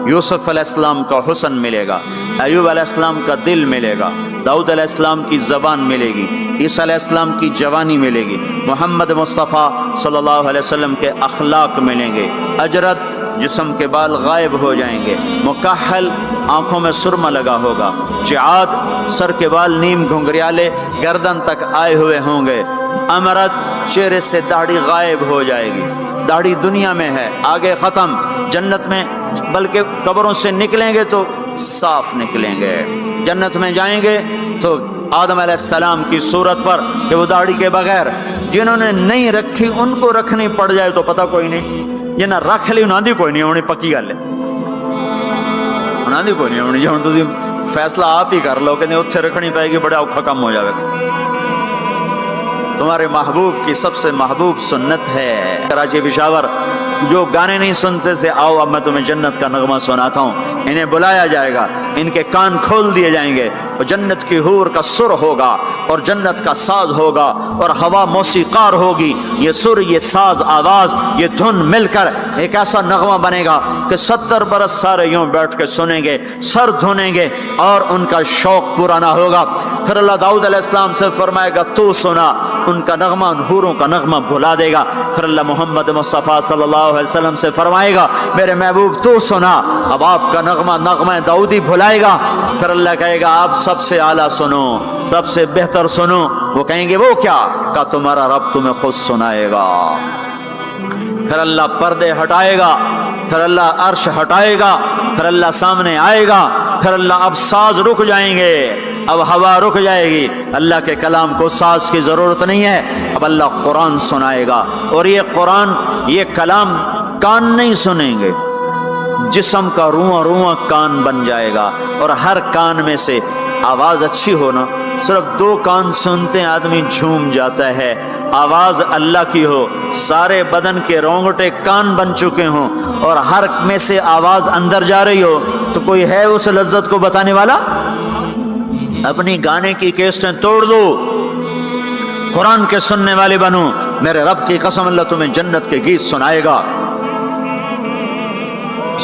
یوسف علیہ السلام کا حسن ملے گا، ایوب علیہ السلام کا دل ملے گا، داؤد علیہ السلام کی زبان ملے گی، عیسیٰ علیہ السلام کی جوانی ملے گی، محمد مصطفیٰ صلی اللہ علیہ وسلم کے اخلاق ملیں گے، اجرت جسم کے بال غائب ہو جائیں گے، مکحل آنکھوں میں سرما لگا ہوگا، جعاد سر کے بال نیم گھنگریالے گردن تک آئے ہوئے ہوں گے، امرت چہرے سے داڑھی غائب ہو جائے گی، داڑھی دنیا میں ہے آگے ختم، جنت میں بلکہ قبروں سے نکلیں گے تو صاف نکلیں گے، جنت میں جائیں گے تو آدم علیہ السلام کی صورت پر کہ وہ داڑھی کے بغیر، جنہوں نے نہیں رکھی ان کو رکھنی پڑ جائے تو پتہ کوئی نہیں، جنہیں رکھ لی انہوں دی کوئی نہیں ہونی، پکی گل ہے، انہوں دی کوئی نہیں ہونی، جہاں تسی فیصلہ آپ ہی کر لو کہ نہیں اتھے رکھنی پائے گی، بڑے اوکھا کم ہو جائے گا۔ تمہارے محبوب کی سب سے محبوب سنت ہے۔ کراچی پشاور جو گانے نہیں سنتے تھے، آؤ اب میں تمہیں جنت کا نغمہ سناتا ہوں، انہیں بلایا جائے گا، ان کے کان کھول دیے جائیں گے، اور جنت کی حور کا سر ہوگا اور جنت کا ساز ہوگا اور ہوا موسیقار ہوگی، یہ سر، یہ ساز، آواز، یہ دھن مل کر ایک ایسا نغمہ بنے گا کہ 70 برس سارے یوں بیٹھ کے سنیں گے، سر دھونیں گے اور ان کا شوق پورا نہ ہوگا۔ پھر اللہ داؤد علیہ السلام سے فرمائے گا تو سنا، ان کا نغمہ، ان حوروں کا نغمہ بھلا دے گا۔ پھر اللہ محمد مصطفیٰ صلی اللہ علیہ وسلم سے فرمائے گا میرے محبوب تو سنا، اب آپ کا نغمہ داؤدی بھلائے گا۔ پھر اللہ کہے گا آپ سب سے اعلیٰ سنو، سب سے بہتر سنو۔ وہ کہیں گے وہ کیا؟ کہ تمہارا رب تمہیں خود سنائے گا۔ پھر اللہ پردے ہٹائے گا، پھر اللہ عرش ہٹائے گا، پھر اللہ سامنے آئے گا، پھر اللہ اب ساز رک جائیں گے، اب ہوا رک جائے گی، اللہ کے کلام کو ساز کی ضرورت نہیں ہے، اب اللہ قرآن سنائے گا۔ اور یہ قرآن، یہ کلام کان نہیں سنیں گے، جسم کا رواں رواں کان بن جائے گا، اور ہر کان میں سے آواز اچھی ہونا، صرف 2 کان سنتے آدمی جھوم جاتا ہے، آواز اللہ کی ہو، سارے بدن کے رونگٹے کان بن چکے ہوں اور ہر میں سے آواز اندر جا رہی ہو، تو کوئی ہے اس لذت کو بتانے والا؟ اپنی گانے کی کیسٹیں توڑ دو، قرآن کے سننے والے بنو، میرے رب کی قسم اللہ تمہیں جنت کے گیت سنائے گا۔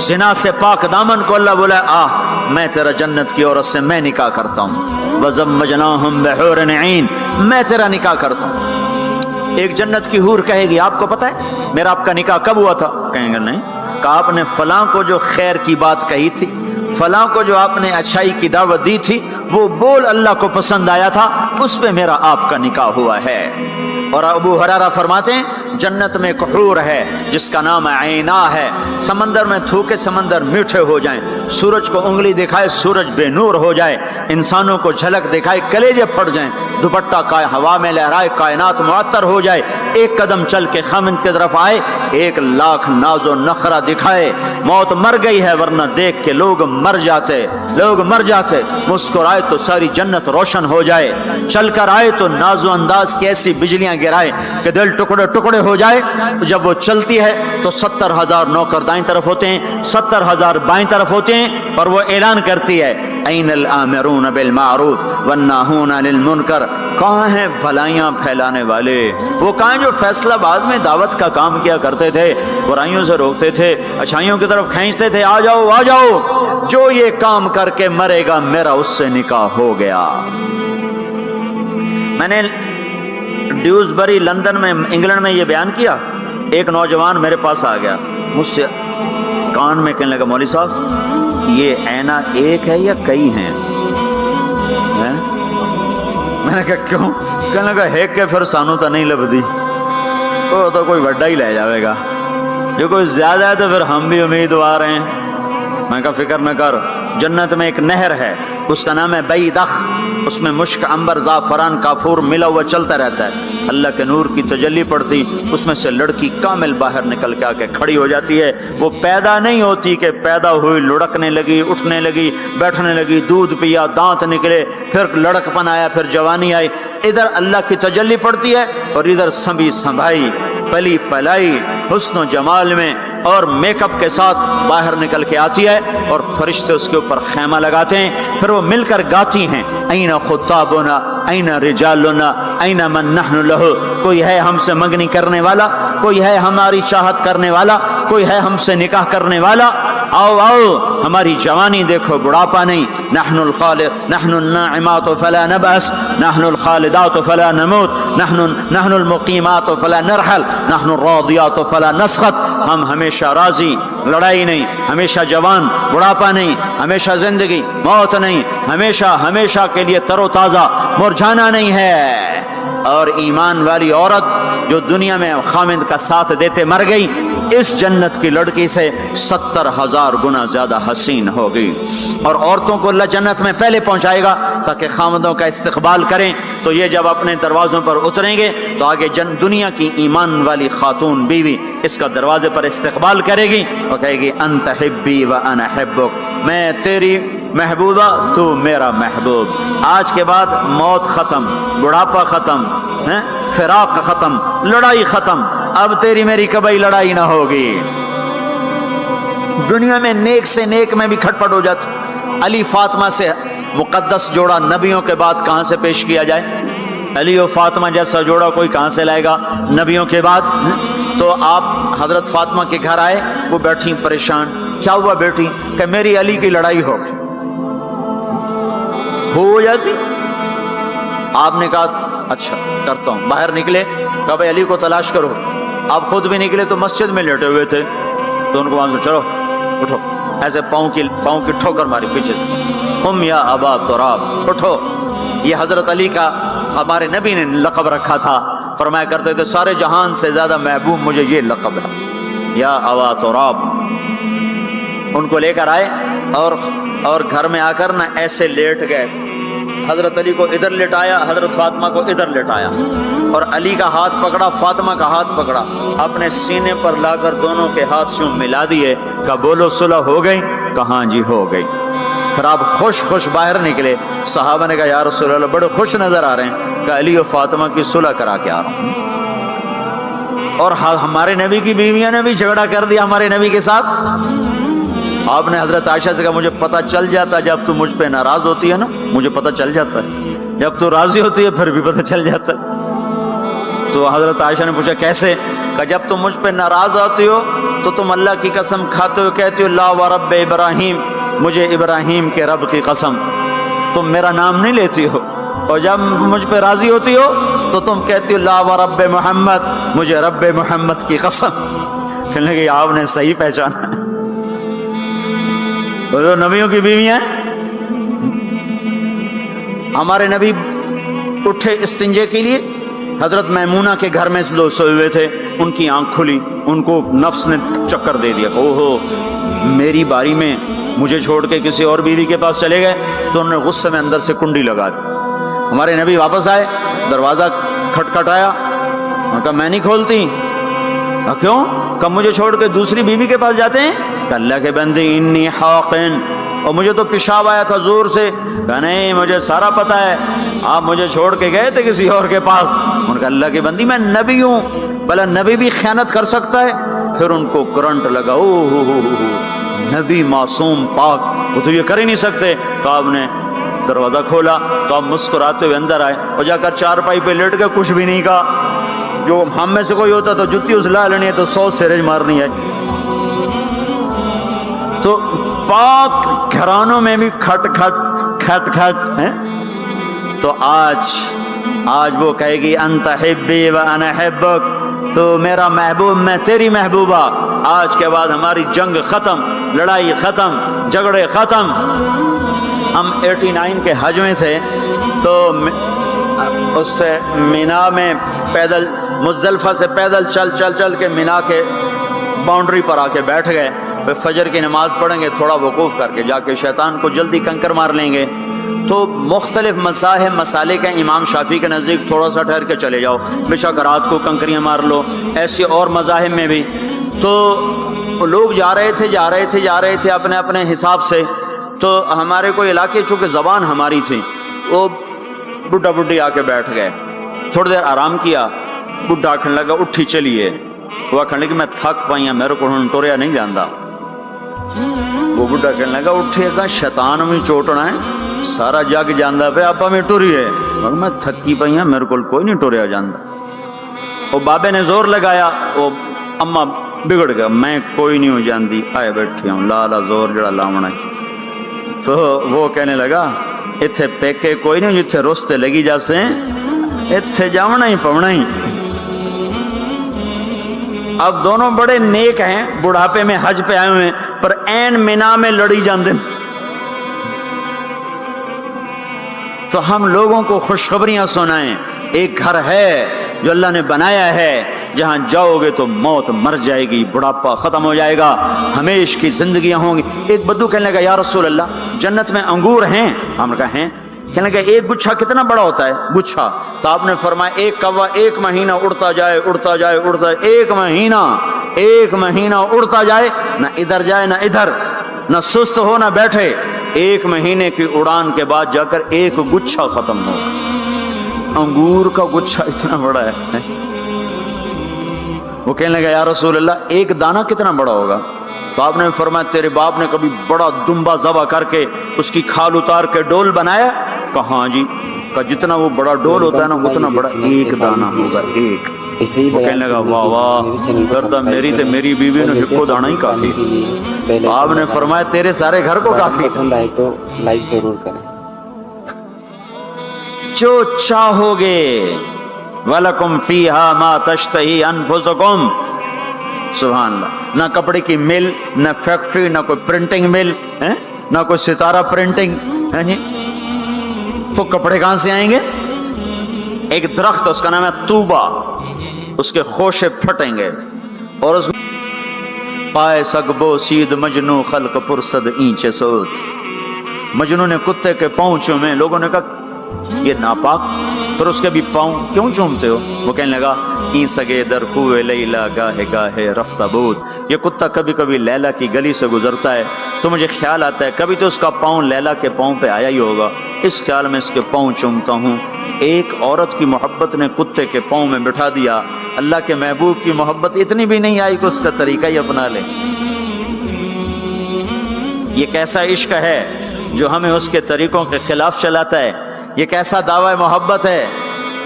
زنا سے پاک دامن کو اللہ بولا میں تیرا جنت کی عورت سے میں نکاح کرتا ہوں، وَزَوَّجْنَاهُمْ بِحُورٍ عِينٍ، میں تیرا نکاح کرتا ہوں۔ ایک جنت کی حور کہے گی آپ کو پتہ ہے میرا آپ کا نکاح کب ہوا تھا؟ کہیں گے نہیں۔ کہا آپ نے فلاں کو جو خیر کی بات کہی تھی، فلاں کو جو آپ نے اچھائی کی دعوت دی تھی، وہ بول اللہ کو پسند آیا تھا، اس پہ میرا آپ کا نکاح ہوا ہے۔ اور ابو ہریرہ فرماتے ہیں جنت میں ایک حور ہے جس کا نام عینا ہے، سمندر میں تھوکے سمندر میٹھے ہو جائیں، سورج کو انگلی دکھائے سورج بے نور ہو جائے، انسانوں کو جھلک دکھائے کلیجے پھٹ جائیں، دوپٹہ ہوا میں لہرائے کائنات معطر ہو جائے، ایک قدم چل کے خامند کی طرف آئے، 1,00,000 ناز و نخرہ دکھائے، موت مر گئی ہے ورنہ دیکھ کے لوگ مر جاتے، مسکرائے تو ساری جنت روشن ہو جائے، چل کر آئے تو ناز و انداز کی ایسی بجلیاں گرائے کہ دل ٹکڑے ٹکڑے ہو جائے۔ جب وہ چلتی ہے تو 70,000 نوکر دائیں طرف ہوتے ہیں، 70,000 بائیں طرف ہوتے ہیں، اور وہ اعلان کرتی ہے این الآمرون بالمعروف والناہون عن المنکر، کہاں ہیں بھلائیاں پھیلانے والے، وہ کہاں ہیں جو فیصلہ بعد میں دعوت کا کام کیا کرتے تھے، برائیوں سے روکتے تھے، اچھائیوں کی طرف کھینچتے تھے، آ جاؤ، جو یہ کام کر کے مرے گا میرا اس سے نکاح ہو گیا۔ میں نے ڈیوزبری لندن میں انگلینڈ میں یہ بیان کیا، ایک نوجوان میرے پاس آ گیا، مجھ سے کان میں کہنے لگا مولوی صاحب یہ عینا ایک ہے یا کئی ہیں؟ میں نے کہا کیوں؟ کہنے لگا ایک کے پھر سانو تو نہیں لبدی، وہ تو کوئی وڈا ہی لے جاوے گا، جو کوئی زیادہ ہے تو پھر ہم بھی امیدوار ہیں۔ میں کہا فکر نہ کر، جنت میں ایک نہر ہے اس کا نام ہے بیدخ، اس میں مشک عنبر زعفران کافور ملا ہوا چلتا رہتا ہے، اللہ کے نور کی تجلی پڑتی، اس میں سے لڑکی کامل باہر نکل کے آ کے کھڑی ہو جاتی ہے۔ وہ پیدا نہیں ہوتی کہ پیدا ہوئی لڑکنے لگی، اٹھنے لگی، بیٹھنے لگی، دودھ پیا، دانت نکلے، پھر لڑک پن آیا، پھر جوانی آئی۔ ادھر اللہ کی تجلی پڑتی ہے اور ادھر سنبھی سنبھائی، پلی پلائی، حسن و جمال میں اور میک اپ کے ساتھ باہر نکل کے آتی ہے، اور فرشتے اس کے اوپر خیمہ لگاتے ہیں، پھر وہ مل کر گاتی ہیں، این خطابنا این رجالنا این من نحن لہ، کوئی ہے ہم سے منگنی کرنے والا، کوئی ہے ہماری چاہت کرنے والا، کوئی ہے ہم سے نکاح کرنے والا، آؤ آؤ ہماری جوانی دیکھو، بڑھاپا نہیں، نحن الخالد نحن الناعمات فلا نبأس نحن الخالدات فلا نموت نحن المقیمات فلا نرحل نحن الراضیات فلا نسخط، ہم ہمیشہ راضی، لڑائی نہیں، ہمیشہ جوان، بڑھاپا نہیں، ہمیشہ زندگی، موت نہیں، ہمیشہ ہمیشہ کے لیے تر و تازہ، مرجھانا نہیں ہے۔ اور ایمان والی عورت جو دنیا میں خامد کا ساتھ دیتے مر گئی، اس جنت کی لڑکی سے 70,000 گنا زیادہ حسین ہوگی۔ اور عورتوں کو اللہ جنت میں پہلے پہنچائے گا تاکہ خامدوں کا استقبال کریں، تو یہ جب اپنے دروازوں پر اتریں گے تو آگے دنیا کی ایمان والی خاتون بیوی اس کا دروازے پر استقبال کرے گی اور کہے گی انت حبی و انا حبک، میں تیری محبوبہ تو میرا محبوب۔ آج کے بعد موت ختم، بڑھاپا ختم، فراق ختم، لڑائی ختم، اب تیری میری کبھی لڑائی نہ ہوگی۔ دنیا میں نیک سے نیک میں بھی کھٹ پٹ ہو جاتی۔ علی فاطمہ سے مقدس جوڑا نبیوں کے بعد کہاں سے پیش کیا جائے؟ علی و فاطمہ جیسا جوڑا کوئی کہاں سے لائے گا نبیوں کے بعد؟ تو آپ حضرت فاطمہ کے گھر آئے، وہ بیٹھی پریشان، کیا ہوا بیٹی؟ کہ میری علی کی لڑائی ہو گئی۔ ہو جاتی؟ آپ نے کہا اچھا کرتا ہوں۔ باہر نکلے، کہا بھائی علی کو تلاش کرو۔ آپ خود بھی نکلے تو مسجد میں لیٹے ہوئے تھے، تو ان کو وہاں سے چلو اٹھو، ایسے پاؤں کی ٹھوکر ماری پیچھے سے، قم یا ابا تراب، اٹھو۔ یہ حضرت علی کا ہمارے نبی نے لقب رکھا تھا، فرمایا کرتے تھے سارے جہان سے زیادہ محبوب مجھے یہ لقب ہے، یا ابا تراب۔ ان کو لے کر آئے اور گھر میں آ کر نہ ایسے لیٹ گئے، حضرت علی کو ادھر لٹایا، حضرت فاطمہ کو ادھر لٹایا، اور علی کا ہاتھ پکڑا، فاطمہ کا ہاتھ پکڑا، اپنے سینے پر لا کر دونوں کے ہاتھ سے ملا دیے، کہا بولو صلح ہو گئی؟ کہاں جی ہو گئی۔ پھر آپ خوش خوش باہر نکلے، صحابہ نے کہا یا رسول اللہ بڑے خوش نظر آ رہے ہیں، کہ علی و فاطمہ کی صلح کرا کے آ رہا ہوں۔ اور ہمارے نبی کی بیویاں نے بھی جھگڑا کر دیا ہمارے نبی کے ساتھ۔ آپ نے حضرت عائشہ سے کہا مجھے پتہ چل جاتا جب تو مجھ پہ ناراض ہوتی ہے نا، مجھے پتہ چل جاتا ہے، جب تو راضی ہوتی ہے پھر بھی پتہ چل جاتا ہے۔ تو حضرت عائشہ نے پوچھا کیسے؟ کہ جب تم مجھ پہ ناراض ہوتی ہو تو تم اللہ کی قسم کھاتے ہو، کہتی ہو لا ورب ابراہیم، مجھے ابراہیم کے رب کی قسم، تم میرا نام نہیں لیتی ہو، اور جب مجھ پہ راضی ہوتی ہو تو تم کہتی ہو لا ورب محمد، مجھے رب محمد کی قسم۔ کہنے لگے آپ نے صحیح پہچانا، وہ نبیوں کی بیویاں۔ ہمارے نبی اٹھے استنجے کے لیے، حضرت میمونہ کے گھر میں لوگ سوئے ہوئے تھے، ان کی آنکھ کھلی، ان کو نفس نے چکر دے دیا، او ہو میری باری میں مجھے چھوڑ کے کسی اور بیوی کے پاس چلے گئے، تو انہوں نے غصے میں اندر سے کنڈی لگا دی۔ ہمارے نبی واپس آئے، دروازہ کھٹکھٹایا، انہوں نے کہا میں نہیں کھولتی۔ کیوں؟ کہ مجھے چھوڑ کے دوسری بیوی کے پاس جاتے ہیں؟ کہ اللہ کے بندے انی حاقن، اور مجھے تو پیشاب آیا تھا زور سے۔ کہ نہیں مجھے سارا پتا ہے، آپ مجھے چھوڑ کے گئے تھے کسی اور کے پاس۔ ان کا اللہ کے بندی میں نبی ہوں، بھلا نبی بھی خیانت کر سکتا ہے؟ پھر ان کو کرنٹ لگا، او ہو نبی معصوم پاک، وہ تو یہ کر ہی نہیں سکتے۔ تو آپ نے دروازہ کھولا تو آپ مسکراتے ہوئے اندر آئے، اور جا کر چارپائی پہ لیٹ کے کچھ بھی نہیں کہا۔ جو ہم میں سے کوئی ہوتا تو جتی اس لا لینی ہے تو 100 سیرج مارنی ہے۔ تو پاک گھرانوں میں بھی کھٹ کھٹ کھٹ کھٹ ہے۔ تو آج وہ کہے گی انت حبی و انا حبک، تو میرا محبوب میں تیری محبوبہ۔ آج کے بعد ہماری جنگ ختم، لڑائی ختم، جھگڑے ختم۔ ہم 89 کے حج میں تھے، تو اس سے مینا میں پیدل، مزدلفہ سے پیدل چل کے مینا کے باؤنڈری پر آ کے بیٹھ گئے۔ فجر کی نماز پڑھیں گے، تھوڑا وقوف کر کے جا کے شیطان کو جلدی کنکر مار لیں گے۔ تو مختلف مذاہب مسالے کا امام شافعی کے نزدیک تھوڑا سا ٹھہر کے چلے جاؤ، بے شک رات کو کنکریاں مار لو، ایسے اور مذاہب میں بھی۔ تو لوگ جا رہے تھے اپنے اپنے حساب سے۔ تو ہمارے کوئی علاقے چونکہ زبان ہماری تھی، وہ بڈھا بڈھی آ کے بیٹھ گئے، تھوڑی دیر آرام کیا، بڈھا آکھنے لگا اٹھی چلیے، وہ آکھنے لگا میں تھک پائی ہوں، میرے کو ہن ٹوریا نہیں جاندا۔ وہ بڈھا کہنے لگا اٹھے گا شیطان میں چوٹنا ہے، سارا جگ جاندا پہ آپ میں ٹوریے، میں تھکی پئی ہوں، میرے کو کوئی نہیں ٹوریا جاندا۔ وہ بابے نے زور لگایا، وہ اما بگڑ گیا، میں کوئی نہیں ہو جاندی، آئے بیٹھے ہوں لالا زور جڑا لاونا ہے۔ تو وہ کہنے لگا اتھے پیکے کوئی نہیں، جتھے رستے لگی جاسے اتھے جاونا ہی پونا ہی۔ اب دونوں بڑے نیک ہیں، بڑھاپے میں حج پہ آئے ہوئے ہیں، پر این مینا میں لڑی جاندے۔ تو ہم لوگوں کو خوشخبریاں سنائیں، ایک گھر ہے جو اللہ نے بنایا ہے، جہاں جاؤ گے تو موت مر جائے گی، بڑھاپا ختم ہو جائے گا، ہمیشہ کی زندگیاں ہوں گی۔ ایک بدو کہنے لگا یا رسول اللہ جنت میں انگور ہیں؟ ہم نے کہا ہیں۔ کہنے لگا ایک گچھا کتنا بڑا ہوتا ہے؟ گچھا؟ تو آپ نے فرمایا ایک کوا 1 مہینہ اڑتا جائے، ایک مہینہ اڑتا جائے، نہ ادھر جائے نہ ادھر، نہ سست ہو نہ بیٹھے، 1 مہینے کی اڑان کے بعد جا کر ایک گچھا ختم ہو۔ انگور کا گچھا اتنا بڑا ہے۔ وہ کہنے لگا یا رسول اللہ ایک دانہ کتنا بڑا ہوگا؟ تو آپ نے فرمایا تیرے باپ نے کبھی بڑا دمبا ذبح کر کے اس کی کھال اتار کے ڈول بنایا؟ کہا ہاں جی۔ کہا جتنا وہ بڑا ڈول ہوتا ہے نا اتنا بڑا ایک دانہ ہوگا، ایک۔ وہ کہنے لگا واہ واہ، پھر تو میری بیوی نے ہکو دانا ہی کافی۔ آپ نے فرمایا تیرے سارے گھر کو کافی۔ پسند آئے تو لائک ضرور کریں۔ جو چاہو گے وَلَكُمْ فِيهَا مَا تَشْتَهِي أَنفُسُكُمْ، سبحان اللہ۔ نہ کپڑے کی مل، نہ فیکٹری، نہ کوئی پرنٹنگ مل، نہ کوئی ستارہ پرنٹنگ، جی تو کپڑے کہاں سے آئیں گے؟ ایک درخت اس کا نام ہے طوبہ، اس کے خوشے پھٹیں گے اور اس پائے سگبو سید مجنو خلق پرسد اینچے سوت۔ مجنو نے کتے کے پاؤں چومے، لوگوں نے کہا یہ ناپاک، پھر اس کے بھی پاؤں کیوں چومتے ہو؟ وہ کہنے لگا این سگے در کوئے لیلا گاہے گاہے رفتہ بود، یہ کتا کبھی کبھی لیلا کی گلی سے گزرتا ہے تو مجھے خیال آتا ہے کبھی تو اس کا پاؤں لیلا کے پاؤں پہ آیا ہی ہوگا، اس خیال میں اس کے پاؤں چومتا ہوں۔ ایک عورت کی محبت نے کتے کے پاؤں میں بٹھا دیا، اللہ کے محبوب کی محبت اتنی بھی نہیں آئی کہ اس کا طریقہ ہی اپنا لے۔ یہ کیسا عشق ہے جو ہمیں اس کے طریقوں کے خلاف چلاتا ہے؟ یہ کیسا دعوی محبت ہے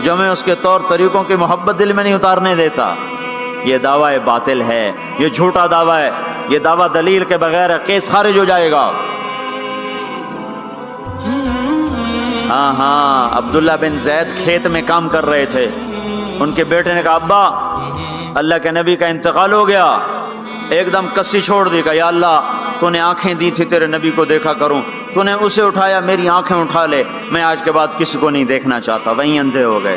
جو ہمیں اس کے طور طریقوں کی محبت دل میں نہیں اتارنے دیتا؟ یہ دعوی باطل ہے، یہ جھوٹا دعویٰ ہے، یہ دعویٰ دلیل کے بغیر ہے، کیس خارج ہو جائے گا۔ ہاں عبداللہ بن زید کھیت میں کام کر رہے تھے، ان کے بیٹے نے کہا ابا اللہ کے نبی کا انتقال ہو گیا، ایک دم کسی چھوڑ دی، کہا یا اللہ تو نے آنکھیں دی تھی تیرے نبی کو دیکھا کروں، تو نے اسے اٹھایا، میری آنکھیں اٹھا لے، میں آج کے بعد کسی کو نہیں دیکھنا چاہتا، وہیں اندھے ہو گئے۔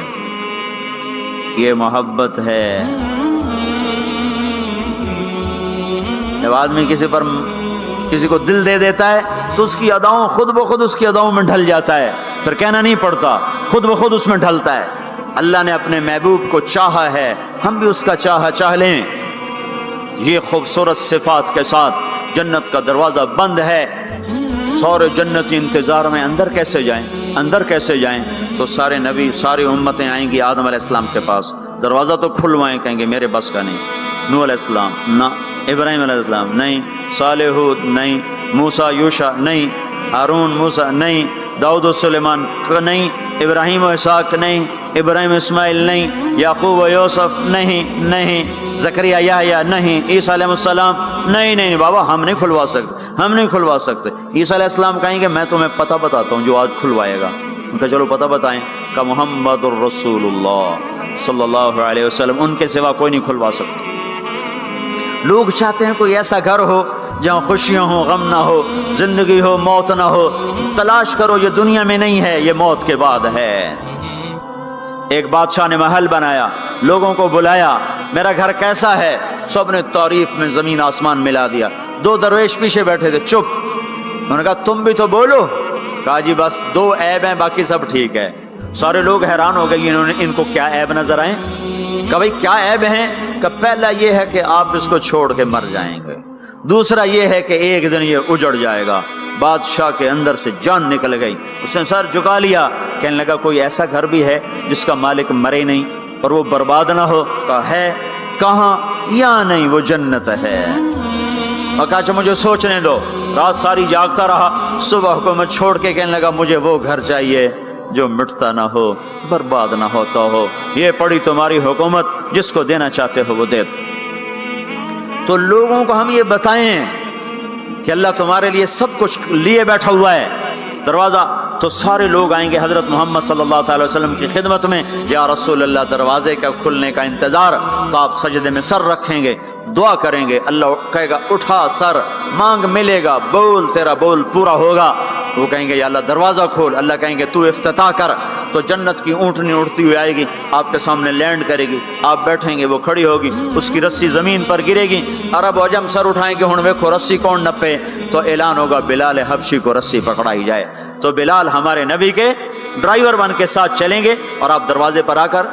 یہ محبت ہے۔ جب آدمی کسی کو دل دے دیتا ہے تو اس کی اداؤں خود بخود اس کی اداؤں میں ڈھل جاتا ہے، پھر کہنا نہیں پڑتا، خود بخود اس میں ڈھلتا ہے۔ اللہ نے اپنے محبوب کو چاہا ہے، ہم بھی اس کا چاہ لیں۔ یہ خوبصورت صفات کے ساتھ جنت کا دروازہ بند ہے، سارے جنتی انتظار میں اندر کیسے جائیں؟ تو سارے نبی، ساری امتیں آئیں گی آدم علیہ السلام کے پاس، دروازہ تو کھلوائیں، کہیں گے میرے بس کا نہیں۔ نوح علیہ السلام نہ، ابراہیم علیہ السلام نہیں، صالح ہود نہیں، موسیٰ یوشع نہیں، ہارون موسیٰ نہیں، داؤد و سلیمان نہیں، ابراہیم و اسحاق نہیں، ابراہیم اسماعیل نہیں، یعقوب و یوسف نہیں، زکریا یحییٰ نہیں، عیسیٰ علیہ السلام نہیں بابا ہم نہیں کھلوا سکتے۔ عیسیٰ علیہ السلام کہیں گے میں تمہیں پتہ بتاتا ہوں جو آج کھلوائے گا۔ ان کا چلو پتہ بتائیں، کہ محمد الرسول اللہ صلی اللہ علیہ وسلم، ان کے سوا کوئی نہیں کھلوا سکتا۔ لوگ چاہتے ہیں کوئی ایسا گھر ہو جہاں خوشیاں ہو، غم نہ ہو، زندگی ہو، موت نہ ہو۔ تلاش کرو، یہ دنیا میں نہیں ہے، یہ موت کے بعد ہے۔ ایک بادشاہ نے محل بنایا، لوگوں کو بلایا، میرا گھر کیسا ہے؟ سب نے تعریف میں زمین آسمان ملا دیا۔ 2 درویش پیچھے بیٹھے تھے، چپ۔ انہوں نے کہا تم بھی تو بولو، کہا جی بس 2 عیب ہیں باقی سب ٹھیک ہے۔ سارے لوگ حیران ہو گئے ان کو کیا عیب نظر آئے؟ کہ بھائی کیا عیب ہیں؟ کہ پہلا یہ ہے کہ آپ اس کو چھوڑ کے مر جائیں گے، دوسرا یہ ہے کہ ایک دن یہ اجڑ جائے گا۔ بادشاہ کے اندر سے جان نکل گئی، اس نے سر جھکا لیا، کہنے لگا کوئی ایسا گھر بھی ہے جس کا مالک مرے نہیں اور وہ برباد نہ ہو؟ کہا ہے۔ کہاں؟ یا نہیں، وہ جنت ہے۔ اور کہا اچھا مجھے سوچنے دو۔ رات ساری جاگتا رہا، صبح کو میں چھوڑ کے کہنے لگا مجھے وہ گھر چاہیے جو مٹتا نہ ہو، برباد نہ ہوتا ہو۔ یہ پڑی تمہاری حکومت، جس کو دینا چاہتے ہو وہ دے دو۔ تو لوگوں کو ہم یہ بتائیں کہ اللہ تمہارے لیے سب کچھ لیے بیٹھا ہوا ہے، دروازہ تو سارے لوگ آئیں گے حضرت محمد صلی اللہ تعالی وسلم کی خدمت میں، یا رسول اللہ دروازے کا کھلنے کا انتظار، تو آپ سجدے میں سر رکھیں گے، دعا کریں گے، اللہ کہے گا اٹھا سر، مانگ ملے گا، بول تیرا بول پورا ہوگا۔ وہ کہیں گے یا اللہ دروازہ کھول، اللہ کہیں گے تو افتتاح کر، تو جنت کی اونٹنی اڑتی ہوئی آئے گی، آپ کے سامنے لینڈ کرے گی، آپ بیٹھیں گے، وہ کھڑی ہوگی، اس کی رسی زمین پر گرے گی، عرب و عجم سر اٹھائیں گے، ہن ویکھو رسی کون نپے، تو اعلان ہوگا بلال حبشی کو رسی پکڑائی جائے۔ تو بلال ہمارے نبی کے ڈرائیور بن کے ساتھ چلیں گے، اور آپ دروازے پر آ کر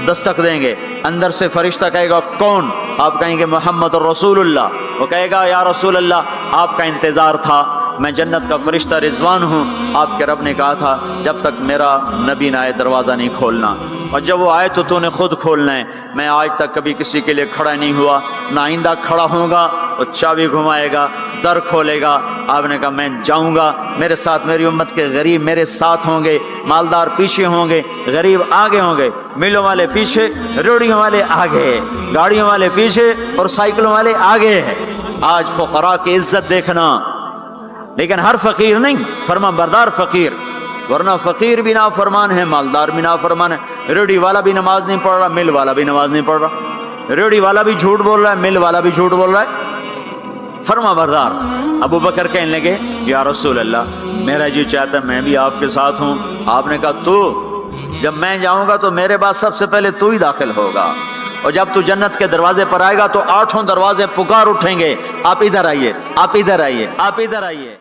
دستک دیں گے، اندر سے فرشتہ کہے گا کون؟ آپ کہیں گے محمد رسول اللہ۔ وہ کہے گا یا رسول اللہ آپ کا انتظار تھا، میں جنت کا فرشتہ رضوان ہوں، آپ کے رب نے کہا تھا جب تک میرا نبی نہ آئے دروازہ نہیں کھولنا، اور جب وہ آئے تو نے خود کھولنا ہے۔ میں آج تک کبھی کسی کے لیے کھڑا نہیں ہوا، نہ آئندہ کھڑا ہوں گا۔ وہ چابی گھمائے گا، در کھولے گا، آپ نے کہا میں جاؤں گا، میرے ساتھ میری امت کے غریب میرے ساتھ ہوں گے، مالدار پیچھے ہوں گے، غریب آگے ہوں گے، میلوں والے پیچھے، روڑیوں والے آگے، گاڑیوں والے پیچھے اور سائیکلوں والے آگے ہیں۔ آج فقراء کی عزت دیکھنا، لیکن ہر فقیر نہیں، فرما بردار فقیر، ورنہ فقیر بھی نافرمان ہے، مالدار بھی نافرمان ہے، ریڑھی والا بھی نماز نہیں پڑھ رہا، مل والا بھی نماز نہیں پڑھ رہا، ریڑھی والا بھی جھوٹ بول رہا ہے، مل والا بھی جھوٹ بول رہا ہے، فرما بردار۔ ابو بکر کہنے لگے یا رسول اللہ میرا جی چاہتا ہے میں بھی آپ کے ساتھ ہوں۔ آپ نے کہا تو جب میں جاؤں گا تو میرے بعد سب سے پہلے تو ہی داخل ہوگا، اور جب تو جنت کے دروازے پر آئے گا تو 8 دروازے پکار اٹھیں گے، آپ ادھر آئیے، آپ ادھر آئیے، آپ ادھر آئیے۔